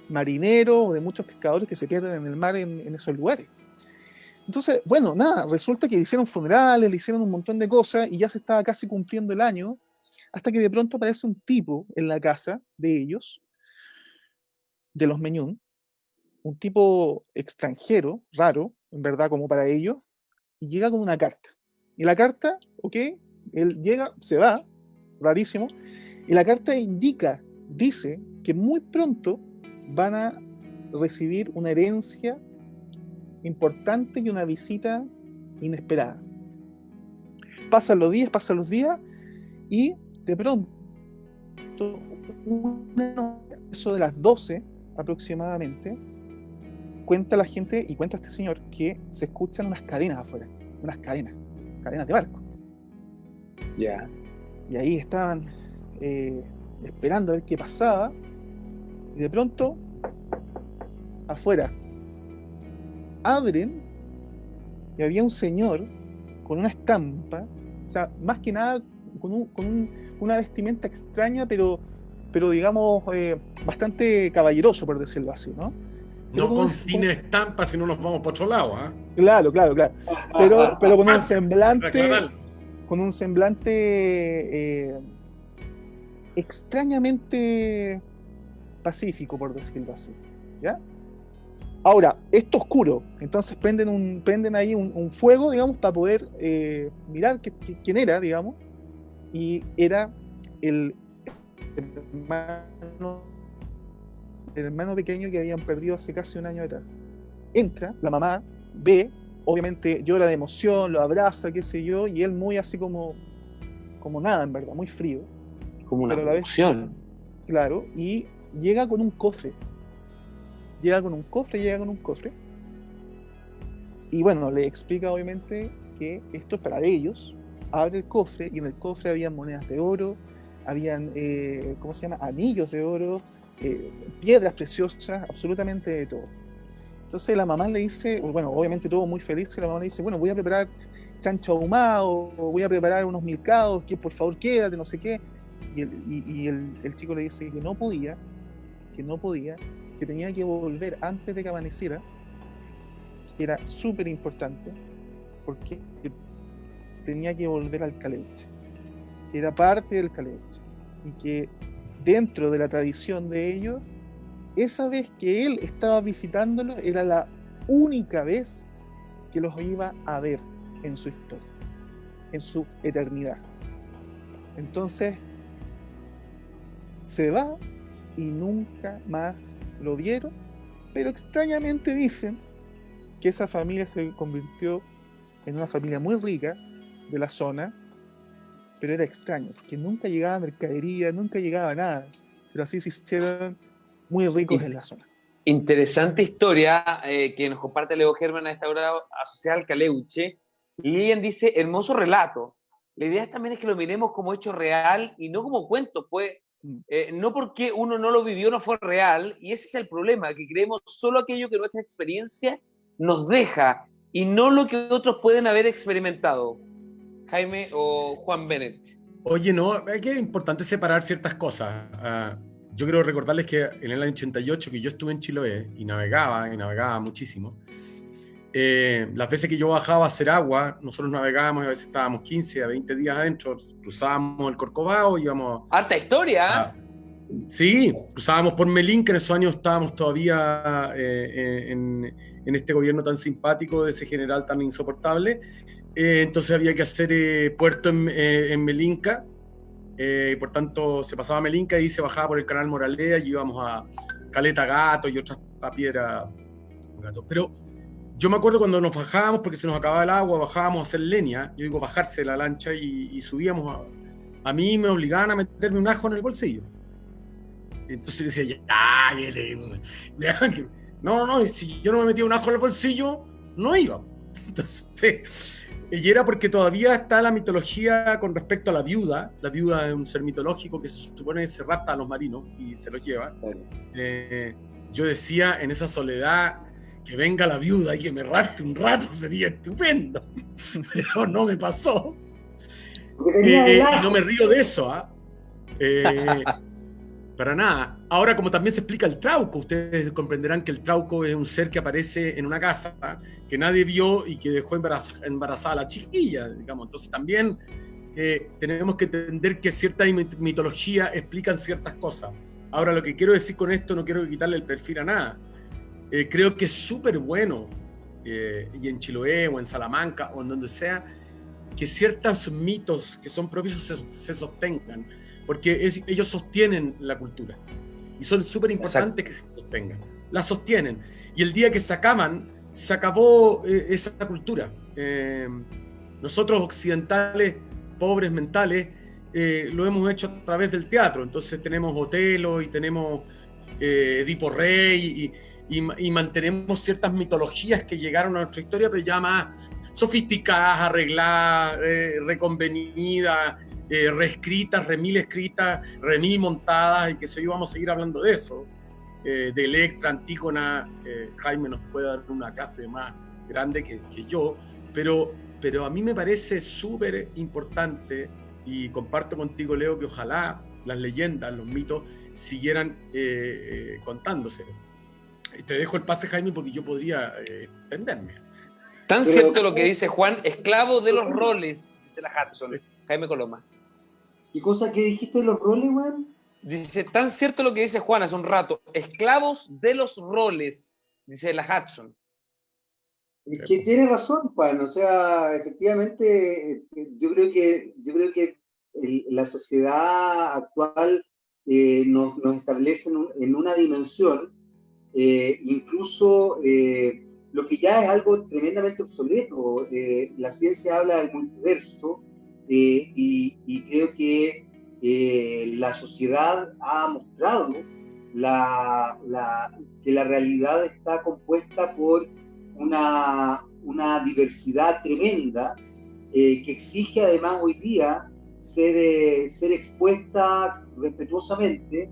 marineros o de muchos pescadores que se pierden en el mar en esos lugares. Entonces, bueno, nada, resulta que le hicieron funerales, le hicieron un montón de cosas y ya se estaba casi cumpliendo el año, hasta que de pronto aparece un tipo en la casa de ellos, de los Meñún, un tipo extranjero, raro, en verdad, como para ellos, y llega con una carta. Y la carta, ok, él llega, se va, rarísimo, y la carta dice que muy pronto van a recibir una herencia importante y una visita inesperada. Pasan los días, y de pronto, eso de las 12 aproximadamente, cuenta la gente y cuenta este señor que se escuchan unas cadenas afuera, cadenas de barco. Ya. Y ahí estaban esperando a ver qué pasaba, y de pronto, afuera, abren, y había un señor con una estampa, o sea, más que nada con una vestimenta extraña, pero digamos, bastante caballeroso, por decirlo así, ¿no? No con cine estampa, si no nos vamos por otro lado, ¿eh? Claro. Pero con un semblante extrañamente pacífico, por decirlo así, ¿ya? Ahora, esto oscuro, entonces prenden ahí un fuego, digamos, para poder mirar quién era, digamos, y era el hermano pequeño que habían perdido hace casi un año atrás. Entra, la mamá ve, obviamente llora de emoción, lo abraza, qué sé yo, y él muy así como nada, en verdad, muy frío. Como una pero a la vez, emoción. claro, y llega con un cofre. Llega con un cofre, y bueno, le explica obviamente que esto es para ellos. Abre el cofre, y en el cofre habían monedas de oro, habían, anillos de oro, piedras preciosas, absolutamente de todo. Entonces la mamá le dice, bueno, obviamente todo muy feliz, y la mamá le dice, bueno, voy a preparar chancho ahumado, voy a preparar unos milcaos, que por favor quédate, no sé qué. Y el chico le dice que no podía, que tenía que volver antes de que amaneciera, que era súper importante, porque tenía que volver al Caleuche, que era parte del Caleuche, y que dentro de la tradición de ellos, esa vez que él estaba visitándolo era la única vez que los iba a ver en su historia, en su eternidad. Entonces se va y nunca más lo vieron, pero extrañamente dicen que esa familia se convirtió en una familia muy rica de la zona, pero era extraño, porque nunca llegaba mercadería, nunca llegaba nada, pero así se hicieron muy ricos en la zona. Interesante historia que nos comparte Leo Germán a esta hora asociada al Caleuche. Lilian dice, hermoso relato. La idea también es que lo miremos como hecho real y no como cuento, pues no porque uno no lo vivió no fue real, y ese es el problema, que creemos solo aquello que nuestra experiencia nos deja y no lo que otros pueden haber experimentado. Jaime o Juan Bennett. Oye, no, es que es importante separar ciertas cosas. Yo quiero recordarles que en el año 88 que yo estuve en Chiloé y navegaba muchísimo. Las veces que yo bajaba a hacer agua, nosotros navegábamos, a veces estábamos 15 a 20 días adentro, cruzábamos el Corcovado, íbamos... ¡Harta historia! Sí, cruzábamos por Melín, que en esos años estábamos todavía en este gobierno tan simpático, de ese general tan insoportable. Entonces había que hacer puerto en Melinca, por tanto se pasaba a Melinca y se bajaba por el canal Moralea y íbamos a Caleta Gato y otras a Piedra Gato. Pero yo me acuerdo cuando nos bajábamos, porque se nos acababa el agua, bajábamos a hacer leña, yo digo bajarse de la lancha y subíamos, a mí me obligaban a meterme un ajo en el bolsillo. Entonces decía, no, si yo no me metía un ajo en el bolsillo, no iba. Entonces, y era porque todavía está la mitología con respecto a la viuda. La viuda es un ser mitológico que se supone que se rapta a los marinos y se los lleva. Yo decía, en esa soledad, que venga la viuda y que me rapte un rato sería estupendo. Pero no me pasó. Y no me río de eso, para nada. Ahora, como también se explica el trauco, ustedes comprenderán que el trauco es un ser que aparece en una casa que nadie vio y que dejó embarazada a la chiquilla, digamos. Entonces también tenemos que entender que ciertas mitologías explican ciertas cosas. Ahora, lo que quiero decir con esto, no quiero quitarle el perfil a nada. Creo que es súper bueno, y en Chiloé o en Salamanca o en donde sea, que ciertos mitos que son propios se sostengan, porque ellos sostienen la cultura y son súper importantes que se sostengan, la sostienen, y el día que se acaban, se acabó esa cultura. Nosotros occidentales, pobres mentales, lo hemos hecho a través del teatro. Entonces tenemos Otelo y tenemos Edipo Rey y mantenemos ciertas mitologías que llegaron a nuestra historia, pero ya más sofisticadas, arregladas, reconvenidas, reescritas, remil escritas, remil montadas, y que se vamos a seguir hablando de eso, de Electra, Antígona. Jaime nos puede dar una clase más grande que yo, pero a mí me parece súper importante, y comparto contigo, Leo, que ojalá las leyendas, los mitos siguieran contándose. Te dejo el pase, Jaime, porque yo podría extenderme. Tan cierto lo que dice Juan, esclavo de los roles, dice la Hudson. Jaime Coloma. ¿Qué cosa que dijiste de los roles, weón? Dice, tan cierto lo que dice Juan hace un rato, esclavos de los roles, dice la Hudson. Es que tiene razón, Juan. O sea, efectivamente, yo creo que la sociedad actual nos establece en una dimensión, incluso lo que ya es algo tremendamente obsoleto. La ciencia habla del multiverso, y creo que la sociedad ha mostrado que la realidad está compuesta por una diversidad tremenda, que exige además hoy día ser expuesta respetuosamente,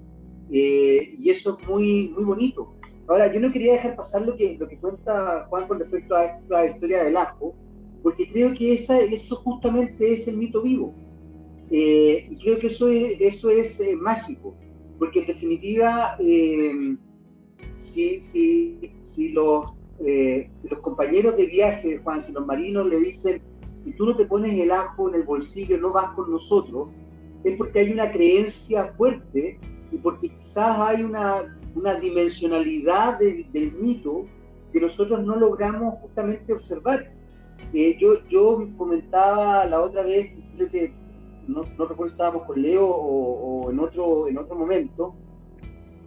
y eso es muy, muy bonito. Ahora, yo no quería dejar pasar lo que cuenta Juan con respecto a esta historia del ajo, porque creo que eso justamente es el mito vivo, y creo que eso es mágico, porque en definitiva, si los compañeros de viaje de Juan, si los marinos le dicen, si tú no te pones el ajo en el bolsillo, no vas con nosotros, es porque hay una creencia fuerte, y porque quizás hay una dimensionalidad del mito que nosotros no logramos justamente observar. Yo comentaba la otra vez, creo que no recuerdo si estábamos con Leo o en otro momento,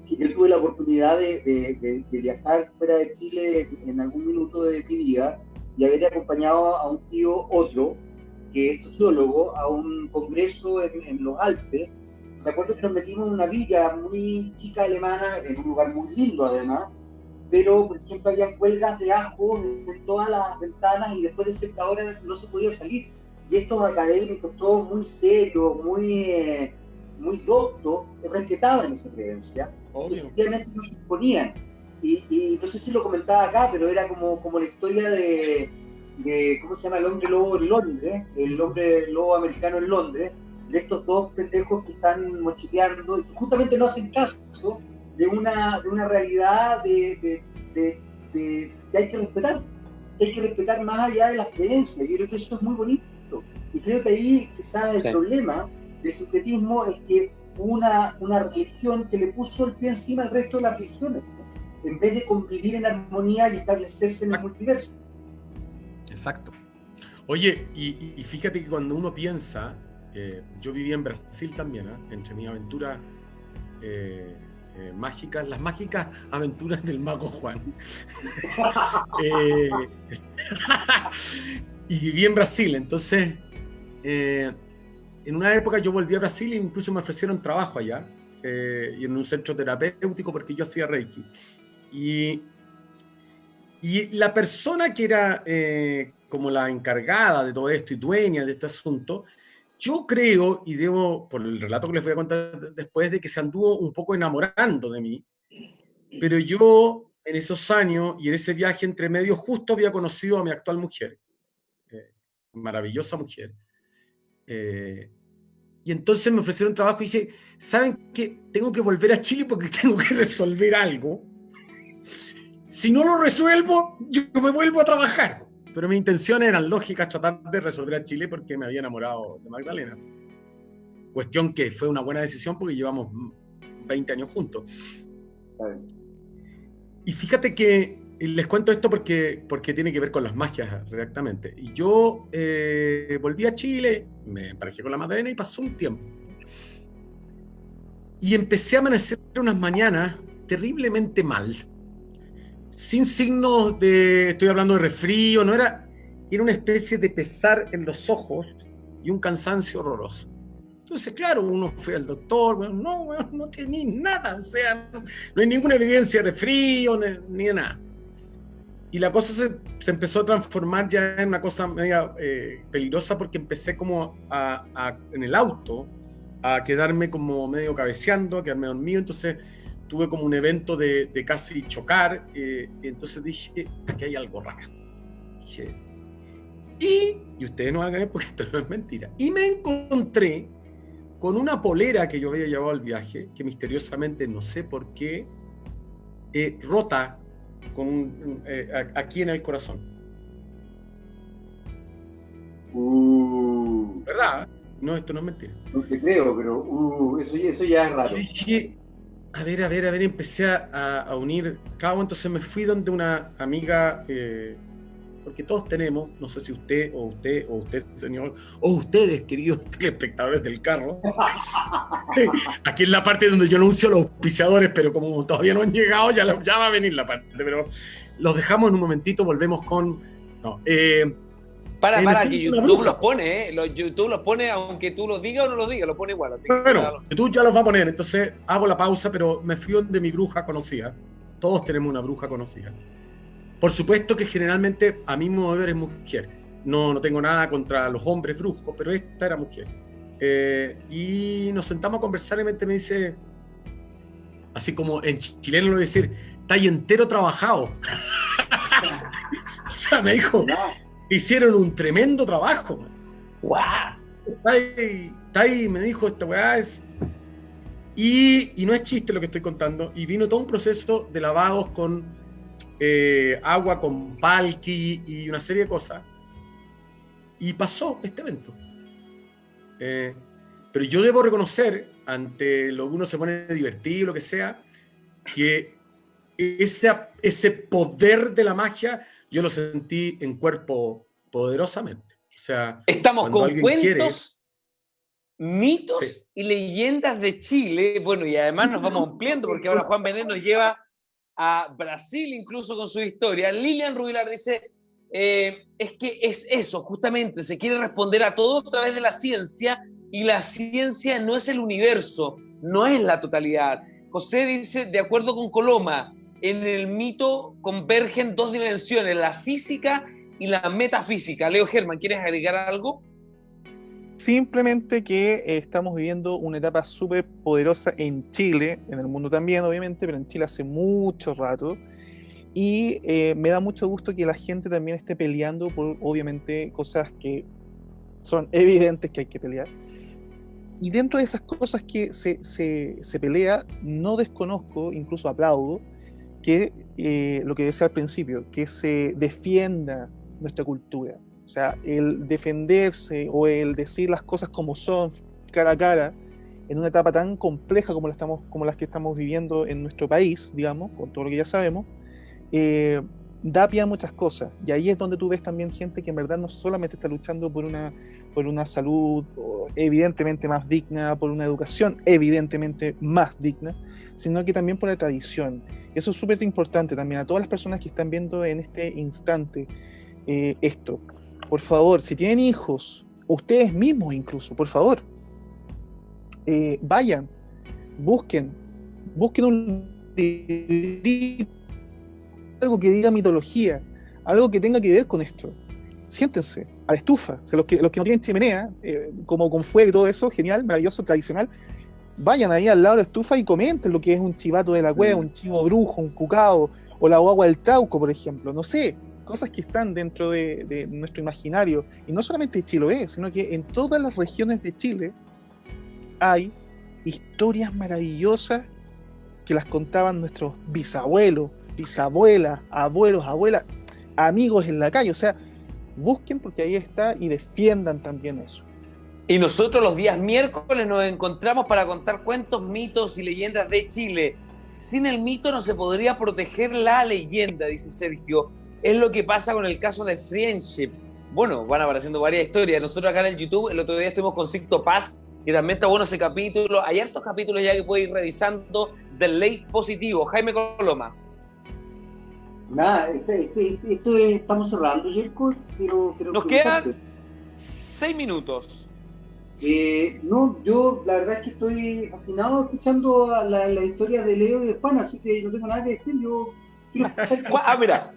que yo tuve la oportunidad de viajar fuera de Chile en algún minuto de mi vida, y haber acompañado a un tío, otro, que es sociólogo, a un congreso en los Alpes, me acuerdo que nos metimos en una villa muy chica alemana, en un lugar muy lindo además, pero por ejemplo había huelgas de ajo en todas las ventanas y después de cierta hora no se podía salir. Y estos académicos, todos muy serios, muy doctos, respetaban esa creencia, y efectivamente no se exponían. Y no sé si lo comentaba acá, pero era como la historia de ¿cómo se llama? El hombre lobo en Londres, el hombre lobo americano en Londres, de estos dos pendejos que están mochileando y que justamente no hacen caso de una realidad que hay que respetar. Hay que respetar más allá de las creencias. Yo creo que eso es muy bonito. Y creo que ahí quizás el problema del sincretismo es que una religión que le puso el pie encima al resto de las religiones, ¿no? En vez de convivir en armonía y establecerse en el multiverso. Exacto. Oye, y fíjate que cuando uno piensa, yo viví en Brasil también, entre mis aventuras mágicas, las mágicas aventuras del mago Juan. Y viví en Brasil, entonces en una época yo volví a Brasil e incluso me ofrecieron trabajo allá, y en un centro terapéutico porque yo hacía Reiki. Y la persona que era como la encargada de todo esto y dueña de este asunto, yo creo, y debo, por el relato que les voy a contar después, de que se anduvo un poco enamorando de mí, pero yo en esos años y en ese viaje entre medio justo había conocido a mi actual mujer, maravillosa mujer, y entonces me ofrecieron trabajo y dije, ¿saben qué? Tengo que volver a Chile porque tengo que resolver algo. Si no lo resuelvo, yo me vuelvo a trabajar. Pero mis intenciones eran lógicas, tratar de resolver a Chile porque me había enamorado de Magdalena. Cuestión que fue una buena decisión porque llevamos 20 años juntos. Y fíjate que les cuento esto porque tiene que ver con las magias directamente. Y yo volví a Chile, me emparejé con la Magdalena y pasó un tiempo. Y empecé a amanecer unas mañanas terriblemente mal. Sin signos de, estoy hablando de resfrío, no era una especie de pesar en los ojos y un cansancio horroroso. Entonces, claro, uno fue al doctor, bueno, no tenía nada, o sea, no hay ninguna evidencia de resfrío ni de nada. Y la cosa se empezó a transformar ya en una cosa media peligrosa porque empecé como en el auto a quedarme como medio cabeceando, a quedarme dormido, entonces tuve como un evento de casi chocar, y entonces dije, aquí hay algo raro. Dije, y ustedes no van a creer porque esto no es mentira. Y me encontré con una polera que yo había llevado al viaje, que misteriosamente, no sé por qué, rota aquí en el corazón. ¿Verdad? No, esto no es mentira. No te creo, pero eso ya es raro. Y dije, a ver, empecé a unir cabo, entonces me fui donde una amiga, porque todos tenemos, no sé si usted, señor, o ustedes, queridos telespectadores del carro, aquí en la parte donde yo anuncio los auspiciadores, pero como todavía no han llegado, ya va a venir la parte, pero los dejamos en un momentito, volvemos con... No, para que YouTube los pone, YouTube los pone, aunque tú los digas o no los digas, los pone igual. Así bueno, YouTube ya los va a poner, entonces hago la pausa, pero me fui donde mi bruja conocida. Todos tenemos una bruja conocida. Por supuesto que generalmente a mi modo de ver es mujer. No tengo nada contra los hombres bruscos, pero esta era mujer. Y nos sentamos a conversar y me dice, así como en chileno lo voy a decir, está ahí entero trabajado. O sea, me dijo... Hicieron un tremendo trabajo. ¡Wow! Está ahí, me dijo, esta weá es... Y no es chiste lo que estoy contando. Y vino todo un proceso de lavados con agua, con palki y una serie de cosas. Y pasó este evento. Pero yo debo reconocer, ante lo que uno se pone divertido, lo que sea, que ese poder de la magia yo lo sentí en cuerpo poderosamente. O sea, estamos con cuentos, mitos sí, y leyendas de Chile. Bueno, y además nos vamos ampliando porque ahora Juan Benet nos lleva a Brasil incluso con su historia. Lilian Rubilar dice, es que es eso, justamente, se quiere responder a todo a través de la ciencia y la ciencia no es el universo, no es la totalidad. José dice, de acuerdo con Coloma, en el mito convergen dos dimensiones, la física y la metafísica. Leo Germán, ¿quieres agregar algo? Simplemente que estamos viviendo una etapa súper poderosa en Chile, en el mundo también, obviamente, pero en Chile hace mucho rato. Y me da mucho gusto que la gente también esté peleando por, obviamente, cosas que son evidentes que hay que pelear. Y dentro de esas cosas que se pelea, no desconozco, incluso aplaudo, que lo que decía al principio, que se defienda nuestra cultura. O sea, el defenderse o el decir las cosas como son, cara a cara, en una etapa tan compleja como las que estamos viviendo en nuestro país, digamos, con todo lo que ya sabemos, da pie a muchas cosas. Y ahí es donde tú ves también gente que en verdad no solamente está luchando por una salud evidentemente más digna, por una educación evidentemente más digna, sino que también por la tradición. Eso es súper importante también a todas las personas que están viendo en este instante esto. Por favor, si tienen hijos, ustedes mismos incluso, por favor, vayan, busquen un librito, algo que diga mitología, algo que tenga que ver con esto. Siéntense a la estufa. O sea, los que no tienen chimenea, como con fuego y todo eso, genial, maravilloso, tradicional, vayan ahí al lado de la estufa y comenten lo que es un chivato de la cueva, un chivo brujo, un cucao, o la guagua del Trauco, por ejemplo. No sé, cosas que están dentro de nuestro imaginario. Y no solamente de Chiloé, sino que en todas las regiones de Chile hay historias maravillosas que las contaban nuestros bisabuelos, bisabuelas, abuelos, abuelas, amigos en la calle. O sea, busquen porque ahí está y defiendan también eso. Y nosotros los días miércoles nos encontramos para contar cuentos, mitos y leyendas de Chile. Sin el mito no se podría proteger la leyenda, dice Sergio. Es lo que pasa con el caso de Friendship. Bueno, van apareciendo varias historias. Nosotros acá en el YouTube, el otro día estuvimos con Sicto Paz, que también está bueno ese capítulo. Hay hartos capítulos ya que puede ir revisando del late positivo. Jaime Coloma. Nada, estamos cerrando, Yerko. Nos quedan 6 minutos. No, yo la verdad es que estoy fascinado escuchando la historia de Leo y de Juan, así que no tengo nada que decir. Yo quiero mira.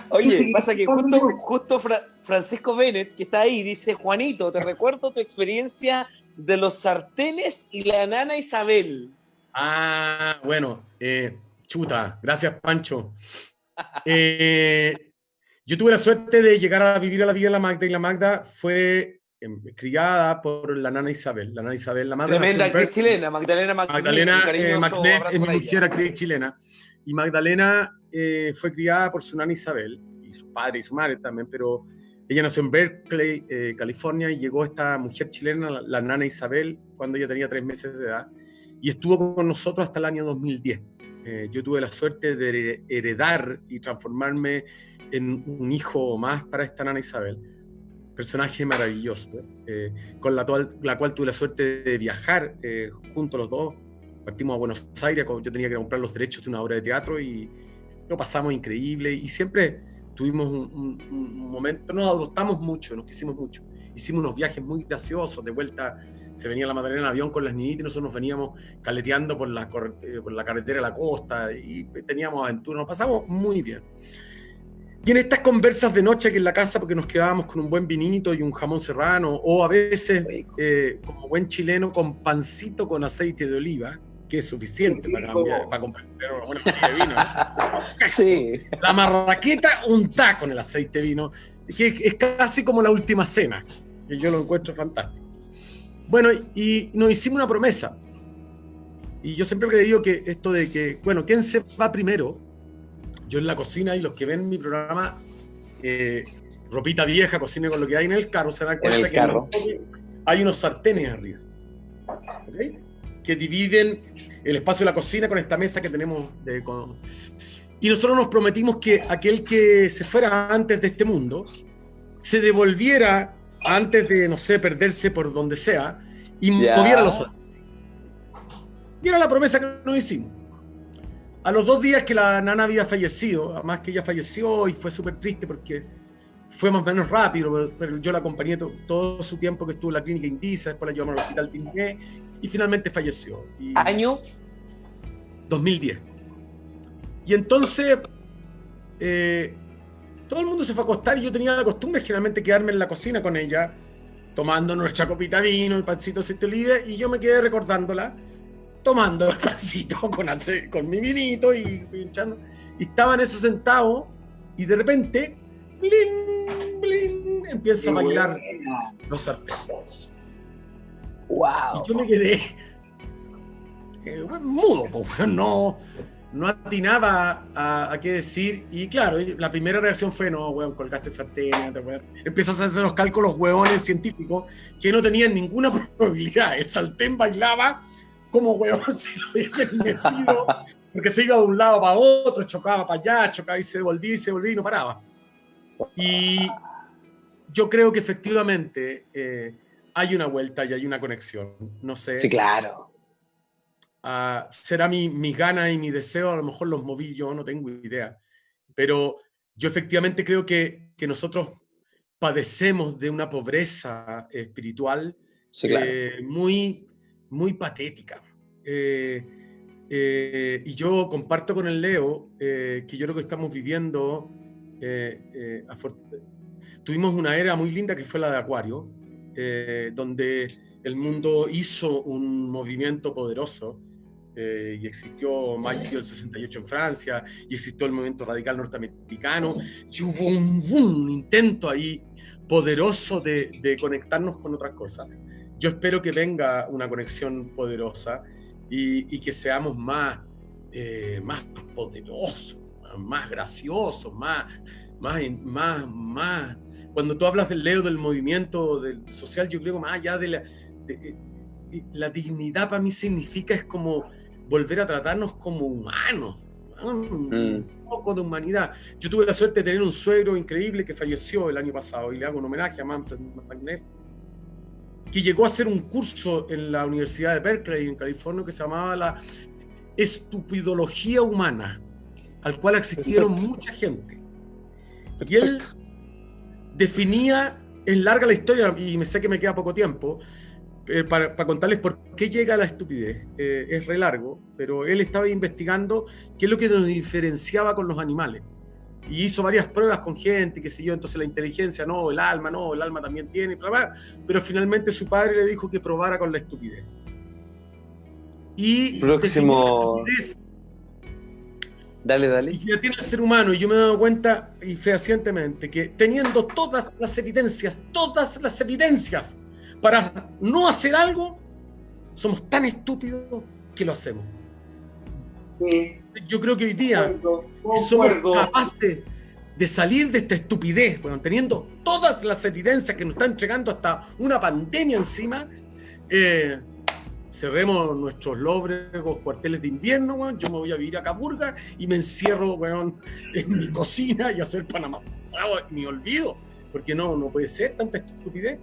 Oye, pasa que justo Francisco Bennett, que está ahí, dice: Juanito, te recuerdo tu experiencia de los sartenes y la nana Isabel. Ah, bueno, chuta, gracias Pancho. Yo tuve la suerte de llegar a vivir a la Villa de la Magda, y la Magda fue criada por la nana Isabel. La nana Isabel, la madre. Tremenda actriz chilena, Magdalena es mi mujer, actriz chilena. Y Magdalena fue criada por su nana Isabel, y su padre y su madre también, pero ella nació en Berkeley, California, y llegó esta mujer chilena, la nana Isabel, cuando ella tenía 3 meses de edad, y estuvo con nosotros hasta el año 2010. Yo tuve la suerte de heredar y transformarme en un hijo más para esta nana Isabel. Personaje maravilloso, con la cual tuve la suerte de viajar juntos los dos. Partimos a Buenos Aires, yo tenía que comprar los derechos de una obra de teatro y lo pasamos increíble, y siempre tuvimos un momento, nos adoptamos mucho, nos quisimos mucho. Hicimos unos viajes muy graciosos, de vuelta se venía la Magdalena en avión con las niñitas y nosotros nos veníamos caleteando por la carretera de la costa y teníamos aventuras, nos pasamos muy bien. Y en estas conversas de noche aquí en la casa, porque nos quedábamos con un buen vinito y un jamón serrano, o a veces, como buen chileno, con pancito con aceite de oliva, que es suficiente para comprar una buena botella de vino. Sí. La marraqueta untada con el aceite de vino, que es casi como la última cena, que yo lo encuentro fantástico. Bueno, y nos hicimos una promesa. Y yo siempre he creído que esto de que, bueno, ¿quién se va primero? Yo en la cocina, y los que ven mi programa, ropita vieja, cocina con lo que hay en el carro, se dan cuenta que hay unos sartenes arriba, ¿okay? Que dividen el espacio de la cocina con esta mesa que tenemos. Y nosotros nos prometimos que aquel que se fuera antes de este mundo se devolviera antes de, no sé, perderse por donde sea, y moviera los sartenes. Y era la promesa que nos hicimos. A los 2 días que la nana había fallecido, además que ella falleció y fue súper triste porque fue más o menos rápido, pero yo la acompañé todo su tiempo que estuvo en la clínica Indisa, después la llevamos al hospital Tingué y finalmente falleció. ¿Año? 2010. Y entonces todo el mundo se fue a acostar y yo tenía la costumbre generalmente quedarme en la cocina con ella, tomando nuestra copita de vino, el pancito de aceite de oliva, y yo me quedé recordándola, tomando el pancito con mi vinito y pinchando. Y estaban esos sentados y de repente, blin, blin, empieza a bailar los sartenes. ¡Wow! Y yo me quedé mudo, pues, no atinaba a qué decir. Y claro, la primera reacción fue, no, weón, colgaste sartén. Empiezas a hacer los cálculos, huevones científicos, que no tenían ninguna probabilidad. El sartén bailaba como, huevón, si lo hubiesen mecido, porque se iba de un lado para otro, chocaba para allá, chocaba y se devolvía y no paraba. Y yo creo que efectivamente hay una vuelta y hay una conexión. No sé. Sí, claro. Será mis ganas y mi deseo, a lo mejor los moví yo, no tengo idea. Pero yo efectivamente creo que nosotros padecemos de una pobreza espiritual, Sí, claro. muy, muy patética. Y yo comparto con el Leo que yo creo que estamos viviendo, tuvimos una era muy linda que fue la de Acuario, donde el mundo hizo un movimiento poderoso, y existió mayo del 68 en Francia, y existió el movimiento radical norteamericano, y hubo un intento ahí poderoso de conectarnos con otras cosas. Yo espero que venga una conexión poderosa y que seamos más poderosos, más graciosos, más. Cuando tú hablas del Leo, del movimiento del social, yo creo que más allá de la dignidad para mí significa es como volver a tratarnos como humanos, un poco de humanidad. Yo tuve la suerte de tener un suegro increíble que falleció el año pasado y le hago un homenaje a Manfred Magnet, que llegó a hacer un curso en la Universidad de Berkeley en California que se llamaba la estupidología humana, al cual asistieron mucha gente. Y él definía, es larga la historia y me sé que me queda poco tiempo, para contarles por qué llega a la estupidez. Es re largo, pero él estaba investigando qué es lo que nos diferenciaba con los animales. Y hizo varias pruebas con gente, qué sé yo, entonces la inteligencia, no, el alma también tiene, bla, bla, pero finalmente su padre le dijo que probara con la estupidez. Y próximo... Dale. Y ya tiene el ser humano, y yo me he dado cuenta, y fehacientemente, que teniendo todas las evidencias, para no hacer algo, somos tan estúpidos que lo hacemos. Sí. Yo creo que hoy día somos capaces de salir de esta estupidez, bueno, teniendo todas las evidencias que nos está entregando hasta una pandemia encima. Cerremos nuestros lóbregos cuarteles de invierno, bueno, yo me voy a vivir a Caburga y me encierro, bueno, en mi cocina y hacer pan amasado, me olvido, porque no puede ser tanta estupidez.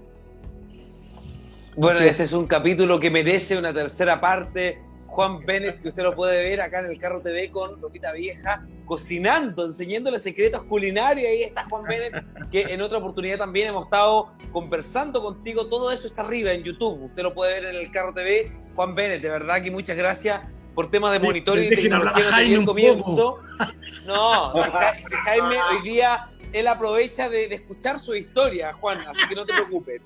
Bueno, ese es un capítulo que merece una tercera parte. Juan Bennett, que usted lo puede ver acá en el Carro TV con ropita vieja, cocinando, enseñándole secretos culinarios. Ahí está Juan Bennett, que en otra oportunidad también hemos estado conversando contigo. Todo eso está arriba en YouTube. Usted lo puede ver en el Carro TV. Juan Bennett, de verdad que muchas gracias por temas de monitoring y tecnología. No tenía el comienzo. No, si Jaime hoy día... Él aprovecha de escuchar su historia, Juan, así que no te preocupes,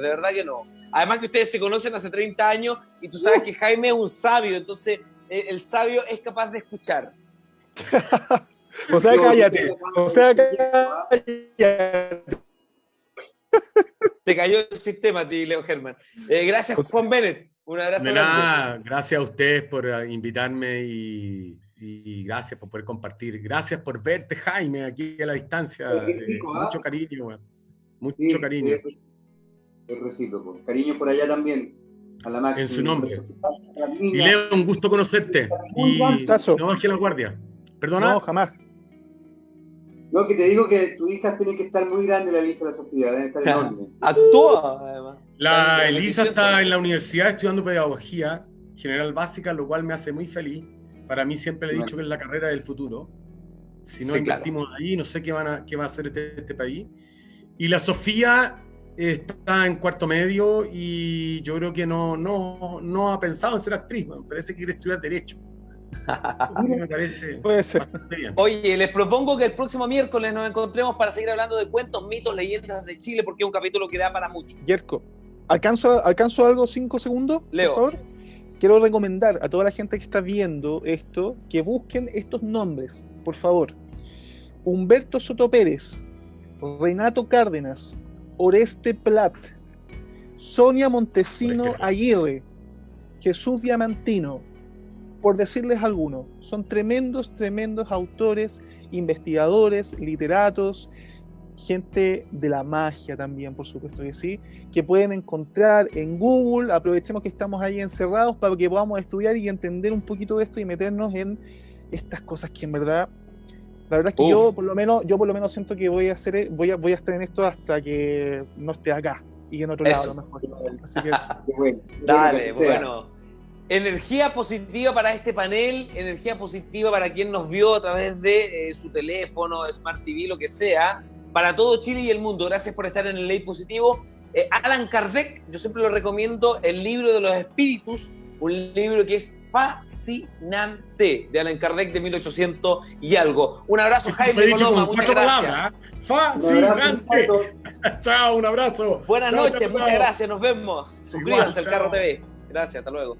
de verdad que no. Además que ustedes se conocen hace 30 años y tú sabes que Jaime es un sabio, entonces el sabio es capaz de escuchar. O sea, cállate. Te cayó el sistema a ti, Leo Germán. Gracias, Juan Bennett. Un abrazo grande. Gracias a ustedes por invitarme y gracias por poder compartir. Gracias por verte, Jaime, aquí a la distancia. Mucho cariño, man. Mucho cariño. Es recíproco. Cariño por allá también. A la máxima. En su nombre. Y Leo, un gusto conocerte. Y no bajé la guardia. ¿Perdona? No, jamás. No, que te digo que tu hija tiene que estar muy grande, la Elisa, la Sofía, debe estar enorme. Actúa, además. La Elisa está en la universidad estudiando pedagogía general básica, lo cual me hace muy feliz. Para mí siempre le he dicho que es la carrera del futuro. Si no Sí, invertimos ahí, no sé qué va a hacer este país. Y la Sofía está en cuarto medio y yo creo que no ha pensado en ser actriz. Me parece que quiere estudiar Derecho. Me parece Puede ser. bastante bien. Oye, les propongo que el próximo miércoles nos encontremos para seguir hablando de cuentos, mitos, leyendas de Chile, porque es un capítulo que da para mucho. Yerko, ¿alcanzo algo 5 segundos? Leo. Por favor. Quiero recomendar a toda la gente que está viendo esto que busquen estos nombres, por favor. Humberto Soto Pérez, Renato Cárdenas, Oreste Plat, Sonia Montesino Aguirre, Jesús Diamantino, por decirles algunos. Son tremendos autores, investigadores, literatos, gente de la magia también, por supuesto que sí, que pueden encontrar en Google. Aprovechemos que estamos ahí encerrados para que podamos estudiar y entender un poquito de esto y meternos en estas cosas que en verdad, la verdad es que yo por lo menos siento que voy a estar en esto hasta que no esté acá y en otro lado a lo mejor. Así que eso. Dale, bueno. Energía positiva para este panel, energía positiva para quien nos vio a través de su teléfono, Smart TV, lo que sea, para todo Chile y el mundo. Gracias por estar en el Ley Positivo. Alan Kardec, yo siempre lo recomiendo, el libro de los espíritus, un libro que es fascinante, de Alan Kardec de 1800 y algo. Un abrazo, Jaime Coloma, muchas gracias. Fascinante. Chao, un abrazo. Buenas noches, chao. muchas gracias, nos vemos. Suscríbanse al Carro TV. Gracias, hasta luego.